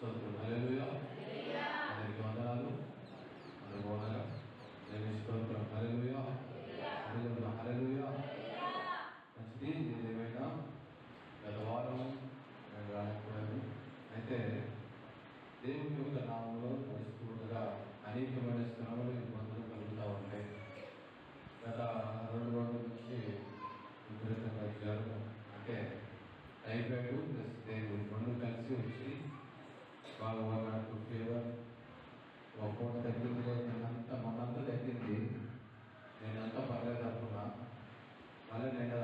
స్తోత్రం. హల్లెలూయా. అందరికీ వందనాలు. అందరూ బాగున్నారా? దేవుని స్తోత్రం. హల్లెలూయా. హల్లెలూయా. హల్లెలూయా. మంచిది. ఏదేమైనా గత వారం నేను రాలేకపోయాను. అయితే దేవుని యొక్క నామంలో నడుస్తూ ఉండగా అనేకమైన శ్రమలు ఇబ్బందులు కలుగుతూ ఉంటాయి. గత 2 రోజుల నుంచి విపరీతంగా జ్వరం, అంటే టైఫాయిడ్ ప్లస్ డెంగ్యూ 2 కలిసి వచ్చి బాగా నాకు ఫీవర్, ఒక పూట తగ్గింది, మొన్నంతా తగ్గింది. నేనంతా పర్లేదు అనుకున్నా. మళ్ళీ నేను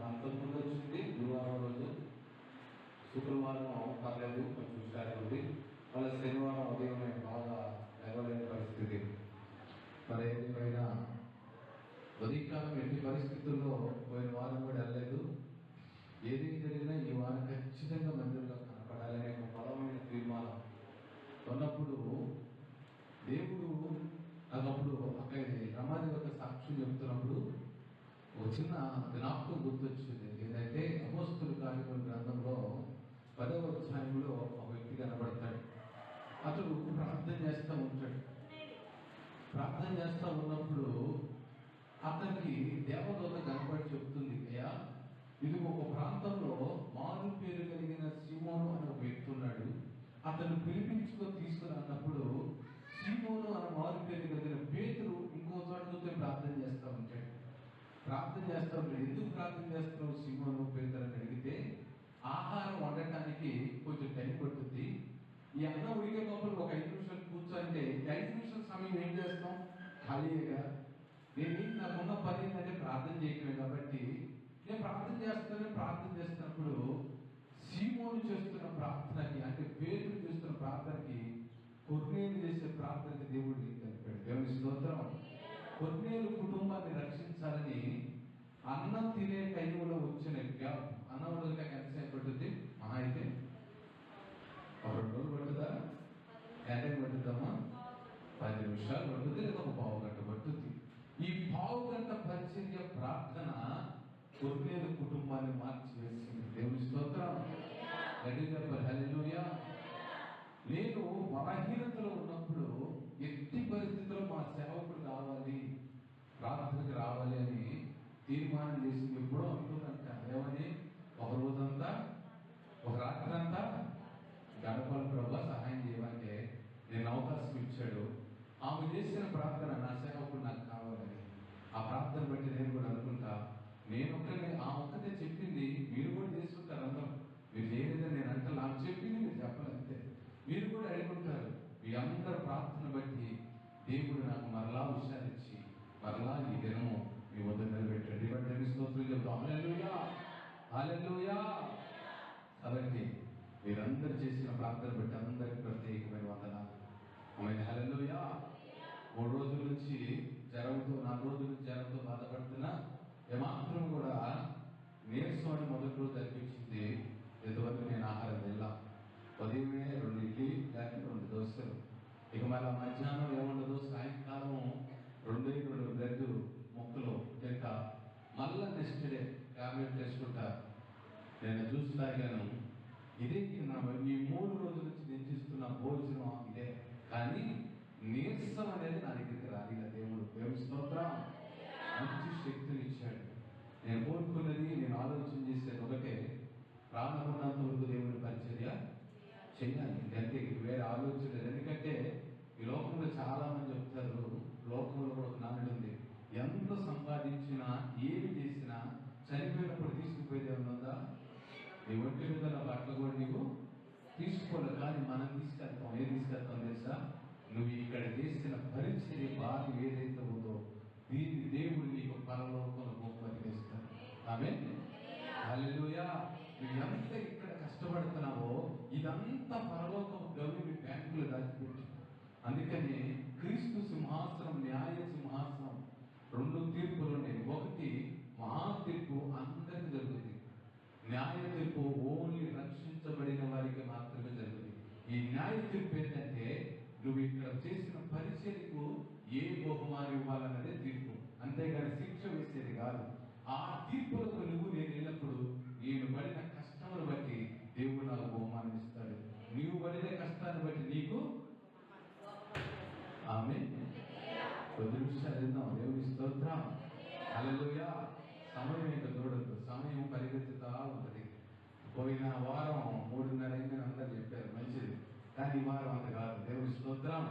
అంతకుముందు వచ్చింది గురువారం రోజు, శుక్రవారం పర్లేదు కొంచెం హుషారు, మళ్ళీ శనివారం ఉదయం బాగా ఎగలేని పరిస్థితి. మరి ఏదేమైనా ఉదయకాలం ఎన్ని పరిస్థితుల్లో పోయిన వారం కూడా వెళ్ళలేదు. ఏది జరిగినా ఈ వారం ఖచ్చితంగా మందిరంలో కనపడాలనే ఒక బలమైన తీర్మానం ఉన్నప్పుడు దేవుడు అన్నప్పుడు అక్కడ రమాది యొక్క సాక్ష్యం చెబుతున్నప్పుడు ఒక చిన్న జ్ఞాపకం గుర్తొచ్చింది. ఏదంటే అపోస్తుల కార్యక్రమ గ్రంథంలో 10వ అధ్యాయంలో ఒక వ్యక్తి కనబడతాడు. అతడు ప్రార్థన చేస్తూ ఉంటాడు. ప్రార్థన చేస్తూ ఉన్నప్పుడు అతనికి దేవదూత కనబడి చెప్తుంది, అయ్యా ఇది ఒక ప్రాంతంలో మారు పేరు కలిగిన సీమోను అనే ఒక వ్యక్తి ఉన్నాడు, అతను పిలిపించుకొని తీసుకుని అన్నప్పుడు సీమోను అనే మారు పేరు కలిగిన పేతురు ఇంకో చోట ప్రార్థన చేస్తూ ఉంటాడు. ప్రార్థన చేస్తూ ఉంటాడు. ఎందుకు ప్రార్థన చేస్తున్నావు సీమోను పేతురు అని అడిగితే, ఆహారం వండటానికి కొంచెం టైం పడుతుంది, ఈ అన్నం ఉడికే లోపల ఒక 5 నిమిషాలు కూర్చోంటే 5 నిమిషాల సమయం ఏం చేస్తాం, ఖాళీగా నాకున్న పని ఏంటంటే ప్రార్థన చేయటమే. కాబట్టి నేను ప్రార్థన చేస్తున్నప్పుడు సీమోను చేస్తున్న ప్రార్థనకి, అంటే పేతురు చేస్తున్న ప్రార్థనకి కొర్నేలు చేసే ప్రార్థనకి దేవుడు తెలిపాడు. దేవుని స్తోత్రం. కొర్నేలు కుటుంబాన్ని రక్షించాలని అన్నం తినే టైంలో వచ్చిన గ్యాప్, అన్నం ఉడకడానికి ఎంతసేపు పడుతుంది, మహా అయితే 2 రోజులు పడుతుందా, ఎంత పడుతుందమ్మా, 10 నిమిషాలు పడుతుంది, లేదా ఒక పావు గంట పడుతుంది. ఈ పావు గంట పరిచర్య ప్రార్థన కొర్నేలు కుటుంబాన్ని మార్చివేసింది. దేవుని స్తోత్రం. హల్లెలూయా. నేను బలహీనతలో ఉన్నప్పుడు ఎట్టి పరిస్థితుల్లో మా సేవకుడు రావాలి, ప్రార్థనకు రావాలి అని తీర్మానం చేసి ఎప్పుడో అనుకుందంట. ఏమని, ఒక రోజంతా ఒక రాత్రి అంతా గడపల ప్రభా సహాయం చేయమంటే నేను అవకాశం ఇచ్చాడు. ఆమె చేసిన ప్రార్థన నా సేవకుడు నాకు కావాలని, ఆ ప్రార్థన బట్టి నేను కూడా అనుకుంటా, ఆ ఒక్కటే చెప్పింది, మీరు కూడా చేసుకుంటారు, అందరం మీరు చేయలేదని నేను అంటే నాకు చెప్పింది మీరు చెప్పాలంతే. మీరు కూడా అడుగుంటారు. మీ అందరి ప్రార్థన బట్టి దేవుడు నాకు మరలా హుషారిచ్చి మరలా ఈ దినము మీ వద్ద నిలబెట్టండి. బట్టి స్తోత్రం చెప్తాం. హల్లెలూయా. హల్లెలూయా. కాబట్టి మీరందరూ చేసిన ప్రార్థన బట్టి అందరికి ప్రత్యేకమైన వందనాలు. ఆమె హల్లెలూయా. 3 రోజుల నుంచి 4 రోజుల నుంచి జ్వరంతో బాధపడుతున్నా ఏమాత్రం కూడా నీరసం మొదటి రోజు అనిపించింది. ఇంతవరకు నేను ఆహారం తిన్నా. ఉదయమే 2 ఇడ్లీ లేకపోతే 2 దోశలు, ఇక మళ్ళీ మధ్యాహ్నం ఏముండదు, సాయంకాలం 2 బ్రెడ్ ముక్కలు తింటా. మళ్ళీ నెక్స్ట్ డే టాబ్లెట్ వేసుకుంటా. నేను జ్యూస్ తాగాను. ఇదే ఈ 3 రోజుల నుంచి నేను చేస్తున్న భోజనం ఇదే. కానీ నీరసం అనేది నా దగ్గరికి రాలేదు. దేవుని స్తోత్రం. మంచి శక్తిని ఇచ్చాడు. నేను కోరుకున్నది, నేను ఆలోచన చేసేది ఒకటే, ప్రాణమున్నంత వరకు దేవుని పరిచర్య చెయ్యాలి. అంటే వేరే ఆలోచన లేదు. ఎందుకంటే ఈ లోకంలో చాలా మంది చెప్తారు, లోకంలో కూడా ఒక నానుడు ఉంది, ఎంత సంపాదించినా ఏమి చేసినా చనిపోయినప్పుడు తీసుకుపోయేది ఏమన్నా ఉందా, నీ ఒంటి మీద నా బట్టలు కూడా నీకు తీసుకోలేదు. కానీ మనం తీసుకెళ్తాం. ఏం తీసుకెళ్తాం తెలుసా, నువ్వు ఇక్కడ చేసిన పరిచర్య భాగం ఏదైతే ఉందో దీన్ని దేవుడు నీకు పరలోకంలో గొప్పది చేస్తాడు. ఆమేన్. హల్లెలూయా. నువ్వు ఎంత ఇక్కడ కష్టపడుతున్నావో ఇదంతా పరలోకపు గవి మీ బ్యాంకులో దాచిపెట్టి. అందుకని క్రీస్తు సింహాసనం, న్యాయ సింహాసనం 2 తీర్పులు ఉన్నాయి. ఒకటి మహా తీర్పు అందరికీ జరుగుతుంది. న్యాయ తీర్పు ఓన్లీ రక్షించబడిన వారికి మాత్రమే జరుగుతుంది. ఈ న్యాయ తీర్పు ఏంటంటే నువ్వు ఇక్కడ చేసిన పరిచర్యకు ఏ బహుమానం ఇవ్వాలన్నదే తీర్పు, అంతేగాని శిక్ష వేసేది కాదు. ఆ తీర్పులకు నేను వెళ్ళినప్పుడు నేను పడిన కష్టమును బట్టి దేవుడు నాకు బహుమానం ఇస్తాడు. నీవు పడిన స్తోత్రం. హల్లెలూయా. సమయం ఇంకా చూడద్దు, సమయం పరిగెత్తుతా ఉంటుంది. పోయిన వారం 3:30 అయిందని అందరూ చెప్పారు, మంచిది. కానీ ఈ వారం అంత కాదు. దేవుని స్తోత్రం.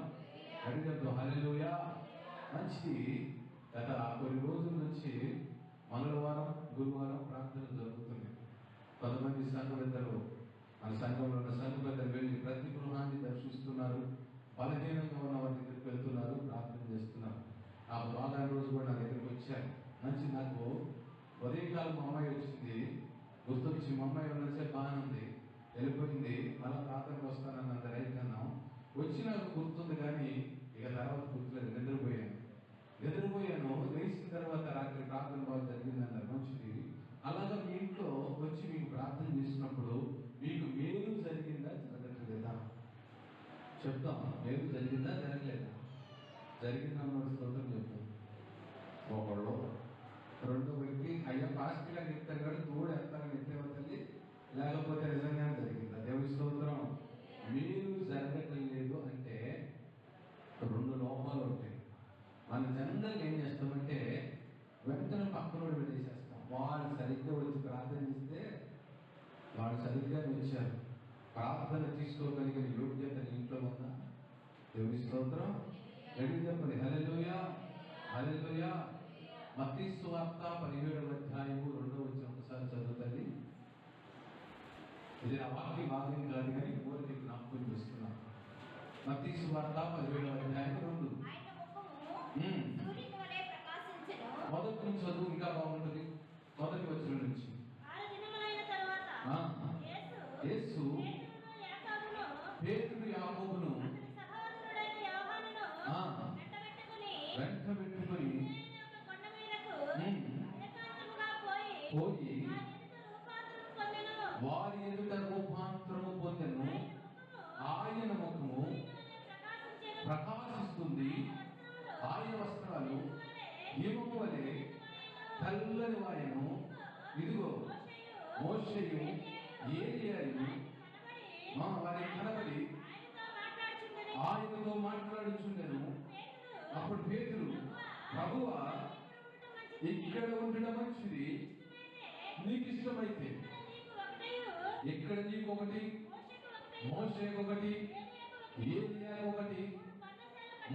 అడిగద్దు. హల్లెలూయా. మంచిది. గత కొన్ని రోజుల నుంచి మంగళవారం గురువారం ప్రార్థనలు జరుగుతుంది. కొంతమంది సంఘ పెద్దలు, మన సంఘంలో ఉన్న సంఘ పెద్దలు వెళ్ళి ప్రతి గృహాన్ని దర్శిస్తున్నారు. బలహీనంగా ఉన్న వారి దగ్గరికి వెళ్తున్నారు, ప్రార్థన చేస్తున్నారు. ఆ వారం రోజు కూడా నా దగ్గరికి వచ్చారు. మంచి నాకు ఉదయకాలం మా అమ్మాయి వచ్చింది, గుర్తొచ్చి మా అమ్మాయి ఉన్నసేపు బాగానే ఉంది, వెళ్ళిపోయింది. మళ్ళీ ప్రార్థనకు వస్తానన్నంత రైట్ అన్నాం. వచ్చి నాకు గుర్తుంది కానీ ఇక తర్వాత గుర్తులేదు. నిద్రపోయాను. లేచిన తర్వాత రాత్రి ప్రార్థన బాగా జరిగిందన్నారు. మంచిది. అలాగా మీ ఇంట్లో వచ్చి మీకు ప్రార్థన చేసినప్పుడు మీకు మేలు జరిగిందా జరగట్లేదా చెప్తాం. మేలు జరిగిందా జరగలేదా? జరిగిందన్న స్తోత్రం చెప్తాం. ఒకళ్ళు రెండో వ్యక్తి అయ్యా పాస్టిగా చెప్తారు కానీ తోడు ఎత్తారని ఎత్తేవా తల్లి, లేకపోతే నిజంగానే జరిగిందా? దేవుని స్తోత్రం. మేలు జరగట్లేదు అంటే రెండు లోపాలు ఉంటాయి. మన జనరల్గా ఏం చేస్తామంటే వెంటనే పక్కనోడు పెట్టేసేస్తాం. వాళ్ళు సరిగ్గా వచ్చి ప్రార్థన చేస్తే వాళ్ళు సరిగ్గానే వచ్చారు, ప్రార్థన తీసుకోగలిగిన యోగ్యత ఇంట్లో ఉందా? దేవుని స్తోత్రం. ఎడిగి చెప్పండి. హల్లెలూయా. హల్లెలూయా. మత్తయి సువార్త 17వ అధ్యాయము 2వ వచనం ఒకసారి చదువుతుంది. ఇది నా వాక్య భాగం కాదు కానీ ఊరికి జ్ఞాపకం చేస్తున్నాను. మత్తయి సువార్త 17వ అధ్యాయం 2. మొదటి నుంచి చదువు ఇంకా బాగుంటుంది. మొదటి వచనం నుంచి. యేసు పేతురు యాకోబును వెంట పెట్టుకొని పోయి వారి ఎదుట రూపాంతరము పొందెను. ఆయన ముఖము ప్రకాశిస్తుంది, ఆయన వస్త్రాలు హిమము వలె తెల్లని వాయను. ఇదిగో మోషేయు ఏలీయాయు వారికి కనబడి ఆయనతో మాట్లాడుచుండెను. అప్పుడు పేతురు, ప్రభువా, ఇక్కడ ఉండడం మంచిది, నీకు ఇష్టమైతే ఇక్కడ నీకు ఒకటి, మోషేకు ఒకటి, ఏలీయాకు ఒకటి,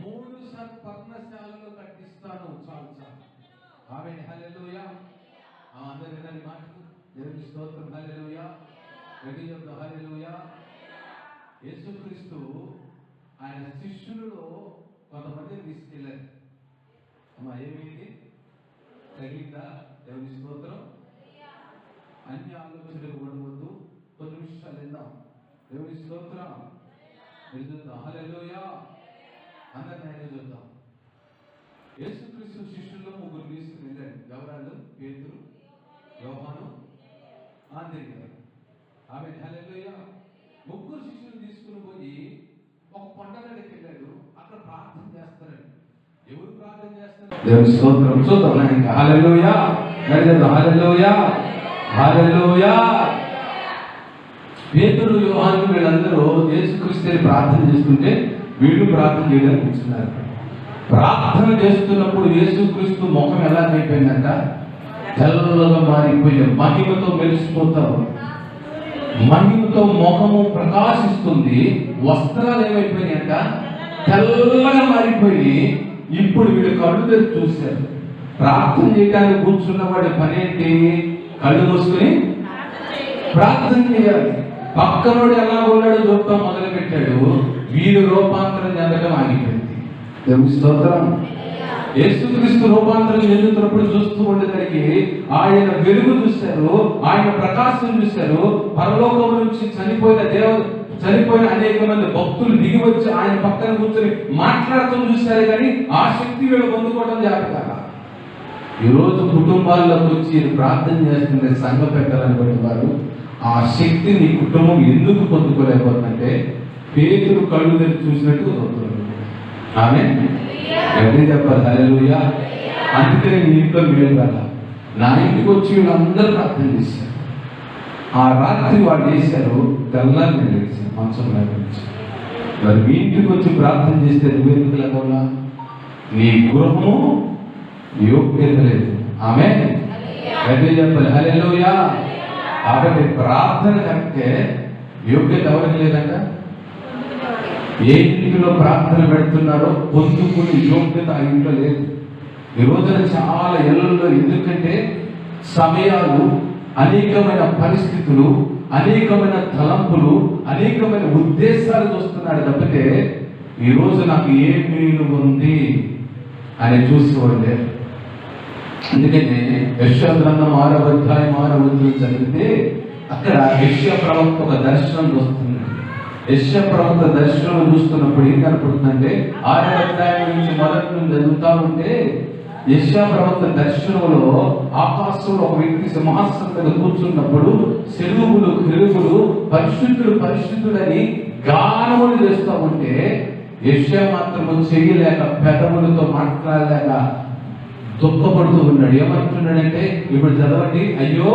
3 పర్ణశాలలు కట్టిస్తాను. చాలు చాలు. ఆమేన్. హల్లెలూయా. అందరూ వినండి మాటలు. దేవుని స్తోత్రం. హల్లెలూయా. గట్టిగా చెప్తా. హల్లెలూయా. యేసుక్రీస్తు ఆయన శిష్యులలో కొంతమందిని తీసుకెళ్ళారు. అమ్మా ఏమైంది తగిలిందా? దేవుని స్తోత్రం. అన్ని ఆలోచనలు ఉండవద్దు. కొన్ని నిమిషాలు విందాం. దేవుని స్తోత్రం. చూద్దాం. హల్లెలూయా. అందరిని ఆయన చూద్దాం. యేసుక్రీస్తు శిష్యుల్లో 3 తీసుకుని వెళ్ళాడు. ఎవరాళ్ళు? పేతురు, యోహాను, ఆంద్రేయ. ఆమె హల్లెలూయా. 3 శిష్యులు తీసుకుని పోయి ఒక కొండ దగ్గరికి వెళ్ళాడు. అక్కడ ప్రార్థన చేస్తారండి. ఎవరు ప్రార్థన చేస్తారు? దేవుని స్తోత్రం. చూద్దాం. హల్లెలూయా. హల్లెలూయా. హల్లెలూయా. పేతురు, యోహాను వీళ్ళందరూ యేసుక్రీస్తుని ప్రార్థన చేస్తుంటే వీళ్ళు ప్రార్థన చేయడానికి కూర్చున్నారు. ప్రార్థన చేస్తున్నప్పుడు యేసుక్రీస్తు ముఖం ఎలా అయిపోయిందంట? తెల్లగా మారిపోయి మహిమతో మెరిసిపోతారు. మహిమతో ముఖము ప్రకాశిస్తుంది. వస్త్రాలు ఏమైపోయినాయంట? తెల్లగా మారిపోయి ఇప్పుడు వీళ్ళు కళ్ళు తెరిచి చూశారు. ప్రార్థన చేయడానికి కూర్చున్న వాడి పని ఏంటి? కళ్ళు మూసుకుని ప్రార్థన చేయాలి. పక్కనోడు ఎలా ఉన్నాడో చూడటం మొదలు పెట్టాడు. వీరు రూపాంతరం చెందడం ఆగిపోయింది. దేవుని స్తోత్రం. యేసుక్రీస్తు రూపాంతరం చెందుతున్నప్పుడు చూస్తూ ఉండేసరికి ఆయన వెలుగు చూశారు, ఆయన ప్రకాశం చూశారు. పరలోకం నుంచి చనిపోయిన అనేక మంది భక్తులు దిగి వచ్చి ఆయన పక్కన కూర్చొని మాట్లాడుతూ చూశారు. కానీ ఆ శక్తి వీళ్ళు పొందుకోవడం జాగ్రత్త. ఈరోజు కుటుంబాల్లోకి వచ్చి ప్రార్థన చేస్తుంటే సంఘ పెట్టాలనుకునే వారు ఆ శక్తిని కుటుంబం ఎందుకు పొందుకోలేకపోతుందంటే పేతురు కళ్ళు తెరిచి చూసినట్టు అవుతుంది. ఆమేన్. గట్టిగా చెప్పాలి. హల్లెలూయా. అందుకనే నీ ఇంట్లో మేలు రాలా. నా ఇంటికి వచ్చి వీళ్ళందరూ ప్రార్థన చేశారు. ఆ రాత్రి వాళ్ళు చేశారు, తెల్లారి నేను లేచాను మంచం నుంచి. మరి మీ ఇంటికి వచ్చి ప్రార్థన చేస్తే నువ్వెందుకు లేకుండా? నీ గృహము యోగ్యత లేదు. ఆమేన్. గట్టిగా చెప్పాలి హల్లెలూయా. కాబట్టి ప్రార్థన కంటే యోగ్యత ఎవరికి లేదంట. ఏ ఇంటిలో ప్రార్థన పెడుతున్నారో పొందుకునే యోగ్యత ఆ ఇంట్లో లేదు. ఈ రోజున చాలా ఇళ్లలో ఎందుకంటే సమయాలు, అనేకమైన పరిస్థితులు, అనేకమైన తలంపులు, అనేకమైన ఉద్దేశాలు చూస్తున్నాడు తప్పితే ఈరోజు నాకు ఏ మేలు ఉంది అని చూసుకోండి. అందుకనే యెషయా గ్రంథం 6వ అధ్యాయం 6వ వచనం చదివితే అక్కడ యెషయా ప్రవక్త ఒక దర్శనం చూస్తుంది. యెషయా ప్రవక్త దర్శనం చూస్తున్నప్పుడు ఏం కనపడుతుందంటే 6వ అధ్యాయం నుంచి మొదటి నుంచి చదువుతా ఉంటే యెషయా ప్రవక్త దర్శనంలో ఆకాశంలో ఒక వ్యక్తి సింహాసనం మీద కూర్చున్నప్పుడు శరువులు కెరూబులు పరిశుద్ధుడు పరిశుద్ధుడని గానములు చేస్తూ ఉంటే యెషయా మాత్రము చేయలేక పెదవులతో మాట్లాడలేక దుఃఖపడుతూ ఉన్నాడు. ఏమంటున్నాడంటే ఇప్పుడు చదవండి. అయ్యో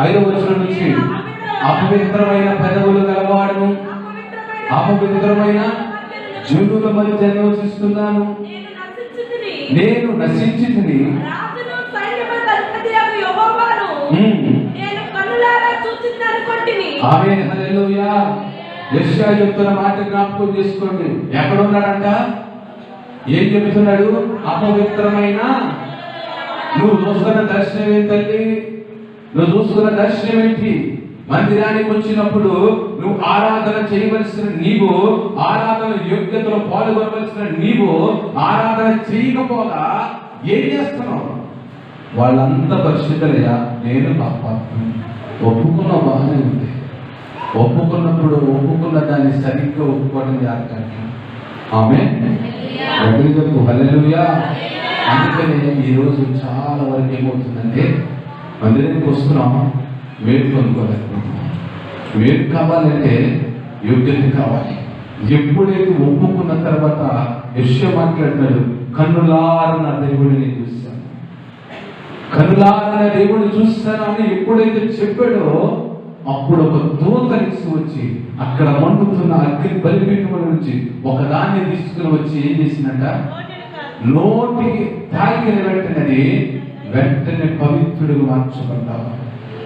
5వ వచనం నుంచి అపవిత్రమైన పెదవులు గలవాడును, అపవిత్రమైన జనుల మధ్య నివసిస్తున్నాను, నేను నశించితిని, ఆమేన్ హల్లెలూయా. యెషయా చెప్తున్న మాట జ్ఞాపకం చేసుకోండి. ఎక్కడ ఉన్నాడంట? ఏం చెబుతున్నాడు? అపవిత్రమైన. నువ్వు చూస్తున్న దర్శనం ఏంటండి? నువ్వు చూస్తున్న దర్శనం ఏంటి? మందిరానికి వచ్చినప్పుడు నువ్వు ఆరాధన చేయవలసిన నీవు, ఆరాధన యోగ్యతలో పాల్గొనవలసిన నీవు ఆరాధన చేయకపోగా ఏం చేస్తున్నావు? వాళ్ళంతా పరిశుద్ధులయ్యా, నేను పాపాత్ముని. ఒప్పుకున్న బాగానే ఉంది. ఒప్పుకున్నప్పుడు ఒప్పుకున్న దాన్ని సరిగ్గా ఒప్పుకోవడం జాగ్రత్త. ఆమేన్. చెప్పు హల్లెలూయా. అందుకనే ఈరోజు చాలా వరకు ఏమవుతుందంటే మందిరానికి వస్తున్నాం, మేలు పొందుకోలేకపోతున్నాం. మేలు కావాలంటే యోగ్యత కావాలి. ఎప్పుడైతే ఒప్పుకున్న తర్వాత యెషయా మాట్లాడినాడు, కన్నులారా నా దేవుడిని చూశాను, కన్నులారా నా దేవుడిని చూస్తాను అని ఎప్పుడైతే చెప్పాడో అప్పుడు ఒక దూత వచ్చి అక్కడ మండుతున్న అగ్ని బలిపీఠముల నుంచి ఒకదాన్ని తీసుకుని వచ్చి ఏం చేసిందంట? నోటికి తాకిన వెంటనే పవిత్రుడిగా మార్చబడ్డావు.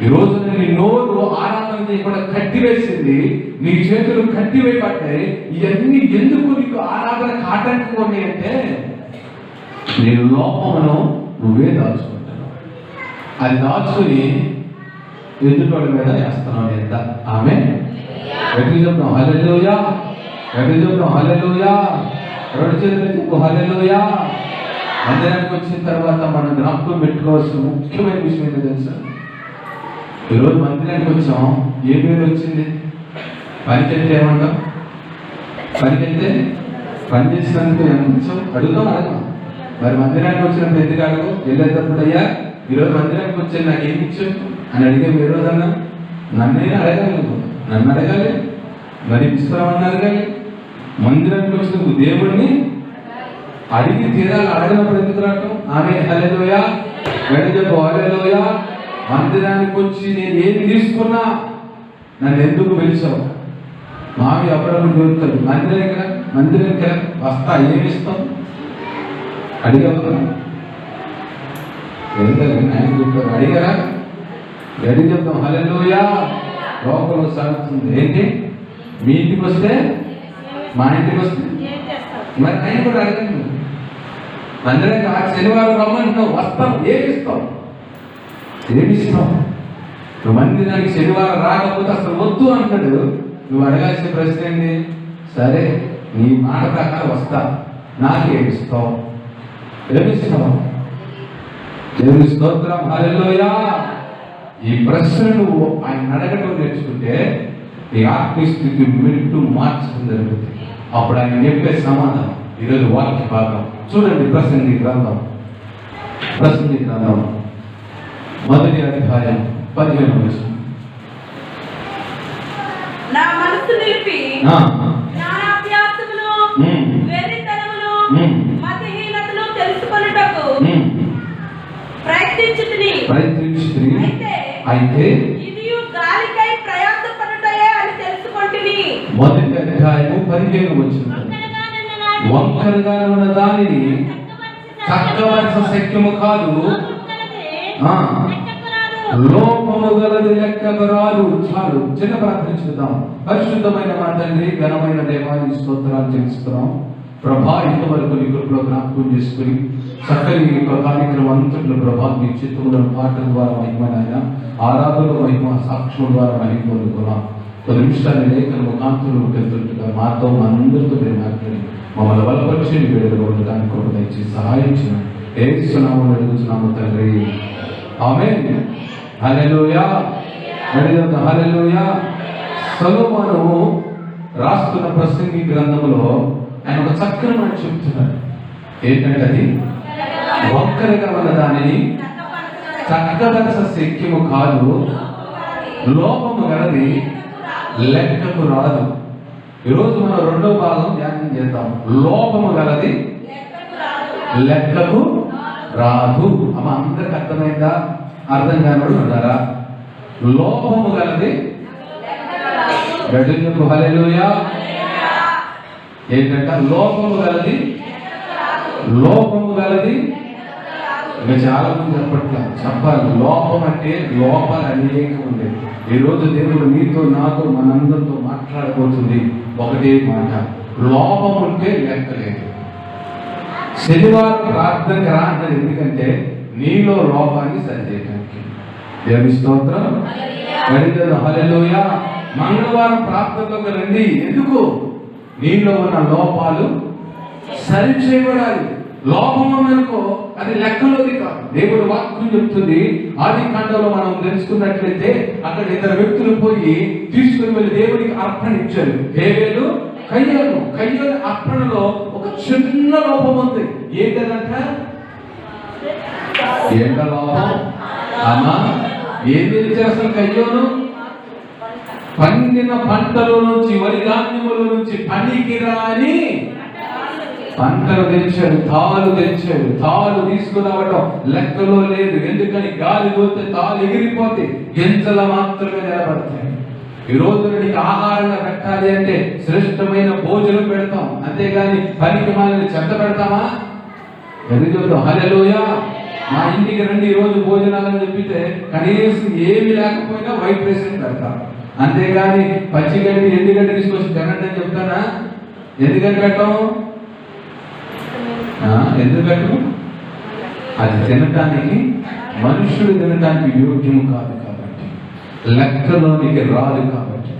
ఈ రోజు నీ నోరు ఆరాధన చేయకుండా కట్టివేసింది, నీ చేతులు కట్టివేయబడ్డాయి. ఇవన్నీ ఎందుకు నీకు ఆరాధన ఆటంకంగా ఉన్నాయంటే నీ లోపమును నువ్వే దాచుకుంటున్నావు. అది దాచుకుని ఎదుటోడి మీద వేస్తున్నావు. ఎంత ఆమేన్. గట్టిగా చెప్తాం హల్లెలూయా. గట్టిగా చెప్తాం హల్లెలూయా. రెండు చేతులు చెప్పు హల్లెలూయా. మందిరానికి వచ్చిన తర్వాత మనం జ్ఞాపకం పెట్టుకోవాల్సిన ముఖ్యమైన విషయం ఏంటో తెలుసా? ఈరోజు మందిరానికి వచ్చాం, ఏ పేరు వచ్చింది? పనికెళ్తే ఏమంటాం? పనికెళ్తే పని చేసినందుకు ఎంత అడుగుతాం అడగం. మరి మందిరానికి వచ్చినప్పుడు ఎందుకు అడగవు? వెళ్ళేటప్పుడు అయ్యా ఈరోజు మందిరానికి వచ్చాను, నాకు ఏమి ఇచ్చావు అని అడిగే ఏ రోజన్నా నన్నే అడగాలి, నన్ను అడగాలి, మరి ఇస్తామని అడగాలి. మందిరానికి వచ్చినందుకు దేవుడిని అడిగి తీరాలి. అడగినప్పుడు ఎందుకు రావటం? ఆమేన్ హల్లెలూయా. గట్టిగా చెప్పు హల్లెలూయా. మందిరానికి వచ్చి నేను ఏది తీసుకున్నా నన్ను ఎందుకు పిలిచావు? మావి అప్పుడప్పుడు దొరుకుతాడు. మందిరానికి వస్తా, ఏమి ఇస్తాం? అడిగారు ఆయన చెప్పారు, అడిగారా? గడి చెప్తాం హల్లెలూయా. లోపల సాగుతుంది ఏంటి? మీ ఇంటికి వస్తే, మా ఇంటికి వస్తే మరి ఆయన కూడా అడగండి. మందిరానికి శనివారం రమ్మంటున్నావు, వస్తాం, ఏమిస్తాం? ఏమిస్తాం? నువ్వు మందిరానికి శనివారం రాకపోతే అసలు వద్దు అంటాడు. నువ్వు అడగాల్సిన ప్రశ్న ఏంటి? సరే నీ మాట ప్రకారం వస్తా, నాకేమిస్తావు? ఏమిస్తావు? దేవుని స్తోత్రం హల్లెలూయా. ఈ ప్రశ్న నువ్వు ఆయన అడగటం నేర్చుకుంటే నీ ఆత్మస్థితి మెట్టు మార్చడం జరుగుతుంది. అప్పుడు ఆయన చెప్పే సమాధానం ఈరోజు వాక్య భాగం చూడండి. ప్రసంగి గ్రంథం 1వ అధ్యాయం 15వ వచనం. నా మనసు నిలిపి జ్ఞానాభ్యాసమును వెర్రితనమును మతిహీనతను తెలుసుకొనుటకు ప్రయత్నించుతిని. అయితే ఇదియు గాలికై ప్రయాసపడుటయే అని తెలుసుకొంటిని. 1వ అధ్యాయము 15వ వచనం. వంకరగా ఉన్న దానిని చక్కవలస శక్యము కాదు, లోపము గలది లెక్కకు రాదు. చాలు, చిన్న ప్రార్థన చేద్దాం. పరిశుద్ధమైన మా తండ్రి, ఘనమైన దేవాన్ని స్తోత్రాలు చెల్లిస్తున్నాం ప్రభా. ఇంతవరకు నీ కృపలో జ్ఞాపకం చేసుకుని చక్కని ఈ యొక్క కార్యక్రమం అంతట్లో ప్రభా మీ చిత్రంలో పాటల ద్వారా మహిమనైన ఆరాధన మహిమ సాక్ష్యం ద్వారా మహిమ పొందుకున్నాం. 10 నిమిషాలు లేఖన ముఖాంతులకు వెళ్తుండగా మాతో మనందరితో మీరు మాట్లాడి మమ్మల్ని బలపరిచి వేడుకలు ఉండడానికి కృప దయచి సహాయించిన యేసునామములో అడుగుతున్నాము తండ్రి, ఆమేన్. హల్లెలూయా, హల్లెలూయా. సొలొమోను రాస్తున్న ప్రసంగి గ్రంథంలో ఆయన ఒక చక్కని మాట చెప్తున్నారు. ఏంటంటే అది ఒక్కరిగా ఉన్న దానిని చక్కవలస శక్యము కాదు, లోపము గలది లెక్కకు రాదు. ఈరోజు మనం 2వ భాగం ధ్యానం చేద్దాం. లోపము గలది లెక్కకు రాదు. అమ్మ అందరికి అర్థమైందా? అర్థం కానివాడు ఉన్నారా? లోపము గలది గడుగు. హల్లెలూయా. ఏంటంట? లోపము గలది, లోపము గలది. ఇంకా చాలా మంది చెప్పాలి. లోపం అంటే లోపాలు అనేకం ఉండేది. ఈరోజు దేవుడు నీతో నాతో మనందరితో మాట్లాడబోతుంది ఒకటే మాట, లోపం ఉంటే లెక్కలేదు. శనివారం ప్రార్థనకి రాంటది ఎందుకంటే నీలో లోపాన్ని సరిచేయడానికి. దేవుని స్తోత్రం, హల్లెలూయా. మంగళవారం ప్రార్థనలోకి రండి. ఎందుకు? నీలో ఉన్న లోపాలు సరిచేయబడాలి. లోపం అనుకో అది లెక్కలోది కాదు. దేవుడు వాక్యం చెప్తుంది. ఆది కాండంలో మనం తెలుసుకున్నట్లయితే అక్కడ 2 వ్యక్తులు పోయి తీసుకుని వెళ్ళి దేవుడికి అర్పణ ఇచ్చారు. హేబేలు, కయ్యోను. కయ్యోను అర్పణలో ఒక చిన్న లోపం ఉంది. ఏంటంట? ఏంట లోపం? అమ్మా ఏం తెలిసారు అసలు? కయ్యోను పండిన పంటలో నుంచి, వరి ధాన్యముల నుంచి పనికిరాని పంటలు తెచ్చాడు, తాలు తెచ్చాడు. తాలు తీసుకురావటం లెక్కలో లేదు. ఎందుకని? గాలి పోతే తాలు ఎగిరిపోతే గింజలు మాత్రమే నిలబడతాయి. ఈ రోజు నీకు ఆహారంగా పెట్టాలి అంటే శ్రేష్టమైన భోజనం పెడతాం, అంతేగాని పనికి మనల్ని చెత్త పెడతామా? ఎందుకు చెప్తాం? హల్లెలూయా. మా ఇంటికి రండి ఈ రోజు భోజనాలని చెప్పితే కనీసం ఏమి లేకపోయినా వైట్ రైస్ పెడతాం, అంతేగాని పచ్చిగడ్డి ఎండుగడ్డి తీసుకొచ్చి తినండి అని చెప్తానా? ఎందుకని పెట్టాం? ఎందుకు పెట్టము? అది తినటానికి, మనుషులు తినటానికి యోగ్యం కాదు కాబట్టి, లెక్కలోనికి రాదు కాబట్టి,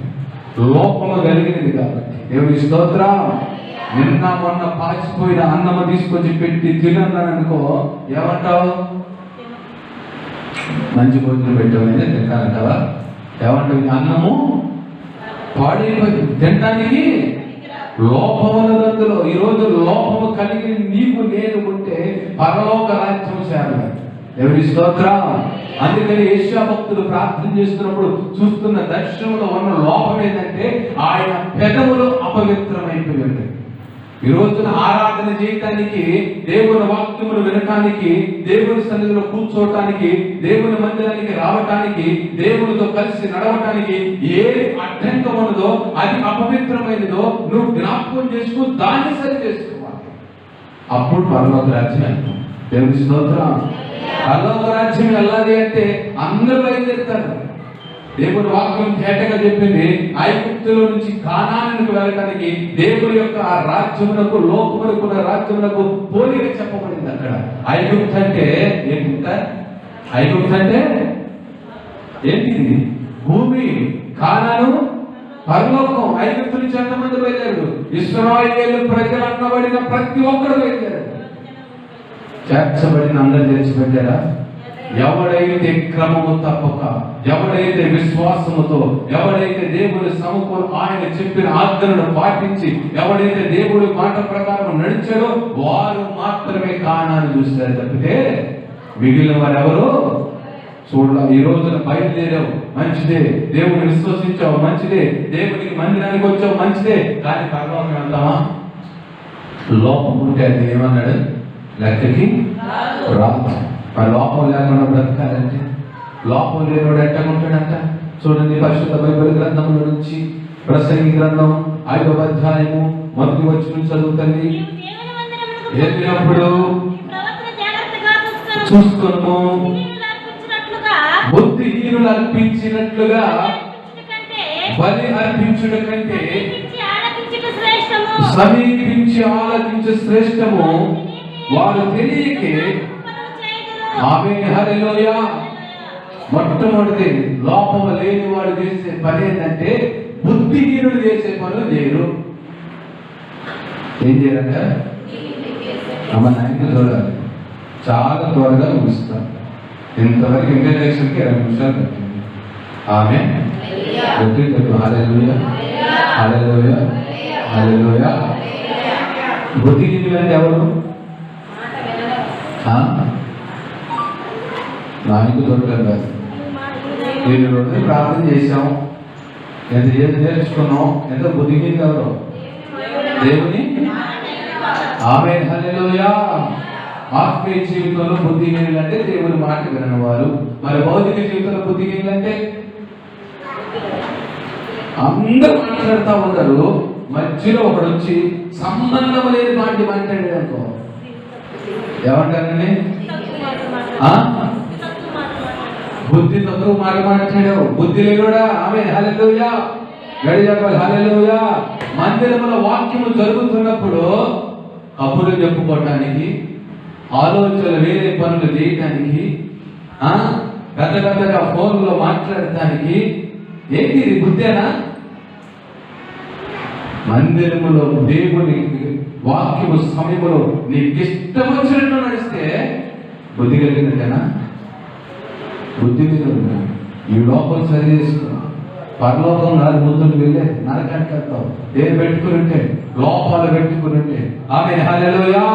లోపము కలిగినది కాబట్టి. దేవుని స్తోత్రం. నిన్న మొన్న పాచిపోయిన అన్నము తీసుకొచ్చి పెట్టి తినన్నాననుకో ఏమంటావు? మంచి భోజనం పెట్టామని తింటానంటావా? ఏమంటావు? అన్నము పాడైపోయింది, తినడానికి లోపములందులో. ఈరోజు లోపము కలిగి నీకు నేను ఉంటే పరలోక రాజ్యం చేరాలి. దేవుని స్తోత్రం. అందుకని యేషయా భక్తులు ప్రార్థన చేస్తున్నప్పుడు చూస్తున్న దర్శనంలో ఉన్న లోపం ఏంటంటే ఆయన పెదవులు అపవిత్రమైపోయింది. ఈ రోజున ఆరాధన చేయటానికి, దేవుని వాక్యములు వినటానికి, దేవుని సన్నిధిలో కూర్చోవటానికి, దేవుని మందిరానికి రావటానికి, దేవునితో కలిసి నడవటానికి ఏది అడ్డంకం ఉన్నదో, అది అపవిత్రమైనదో నువ్వు జ్ఞాపకం చేసుకు దాన్ని సరి చేసుకోవాలి. అప్పుడు పరలోక రాజ్యం వెళ్తాం. దేవుని స్తోత్రం. పరలోక రాజ్యం వెళ్ళాలి అంటే అందరూ బయలుదేరుతారు. దేవుని వాక్యం తేటగా చెప్పింది, ఐగుప్తులో నుంచి కానానుకు వెళ్ళటానికి దేవుని యొక్క ఆ రాజ్యమునకు, లోకమునకు రాజ్యమునకు పోలిక చెప్పబడింది. అక్కడ ఐగుప్తు అంటే ఏంటి? ఐగుప్తు అంటే ఏంటిది? భూమి. కానాను పరలోకం. ఐగుప్తు నుంచి ఎంతమంది బయలుదేరారు? ఇశ్రాయేలు ప్రజలు అన్నబడిన ప్రతి ఒక్కరు బయలుదేరారు. చేర్చబడిన అందరు చేర్చబడ్డారా? ఎవడైతే క్రమము తప్పక, ఎవడైతే విశ్వాసముతో, ఎవడైతే దేవుని సముఖంలో ఆయన చెప్పిన ఆజ్ఞలను పాటించి, ఎవడైతే దేవుడి మాట ప్రకారం నడిచాడో వారు మాత్రమే కానాన్ని చూస్తారు తప్పితే మిగిలిన వారు ఎవరు చూడాలి. ఈ రోజున బయలుదేరావు మంచిదే, దేవుని విశ్వసించావు మంచిదే, దేవునికి మందిరానికి వచ్చావు మంచిదే, కానీ పరలోకం వెళ్తామా? లోపం ఉంటే అది ఏమన్నాడు? లెక్కకి రాదు. మరి లోపం లేకుండా బ్రతకాలంటే, లోపం లేనివాడు ఎట్టకుంటాడంట? చూడండి, పరిశుద్ధ బైబిల్ గ్రంథంలో నుంచి ప్రసంగి గ్రంథం 5వ అధ్యాయము 1వ వచనం చదువుతుంది. ఎదిగినప్పుడు చూసుకొనుము. బుద్ధిహీనులు అర్పించినట్లుగా బలి అర్పించుట కంటే సమీపించి ఆలకించు శ్రేష్టము. వారు తెలియకే. ఆమేన్, హల్లెలూయా. మొట్టమొదటి లోపము లేని వాడు చేసే పని ఏంటంటే బుద్ధిహీనుడు చేసే పనులు చేయరు. ఏం చేయాలంట? అమ్మ నాయకులు చూడాలి, చాలా త్వరగా ముగిస్తాం. ఇంతవరకు ఇంటర్నేషన్కి 20 నిమిషాలు పట్టింది. ఆమె హల్లెలూయా, హల్లెలూయా, హల్లెలూయా. బుద్ధిహీనులు అంటే ఎవరు? నాయకులు చూడలేదు కాదు. నేను రోజు ప్రార్థన చేశాం, ఎంత ఏది నేర్చుకున్నాం. ఎంత బుద్ధిహీనులు ఎవరు? దేవుని. ఆమేన్, హల్లెలూయా. ఆత్మీయ జీవితంలో బుద్ధిహీనులు అంటే దేవుని మాట వినని వారు. మరి భౌతిక జీవితంలో బుద్ధిహీనులు అంటే అందరూ మాట్లాడుతూ ఉంటారు, మధ్యలో ఒకడు వచ్చి సంబంధం లేని మాట మాట్లాడాడు అనుకో, ఏమంటారండి? బుద్ధి తక్కువ మాట మాట్లాడావు, బుద్ధి లేనుడా. ఆమేన్, హల్లెలూయా. గడి చెప్పాలి, హల్లెలూయా. మందిరంలో వాక్యము జరుగుతున్నప్పుడు కబుర్లు చెప్పుకోవడానికి, ఆలోచనలు వేరే పనులు చేయడానికి, పెద్ద పెద్దగా ఫోన్లో మాట్లాడటానికి, ఏంటి ఇది బుద్ధేనా? మందిరములో దేవుని వాక్యము సమయంలో నీకు ఇష్టం వచ్చినట్టు నడిస్తే బుద్ధి కలిగినట్టేనా? బుద్ధి మీద ఈ లోపల సరి చేసుకున్నా పరలోకం 4 ముద్దులు వెళ్ళే నరకానికి వెళ్తావు. ఏం పెట్టుకుని ఉంటే లోపాలు పెట్టుకుని ఉంటే. ఆమేన్, హల్లెలూయా.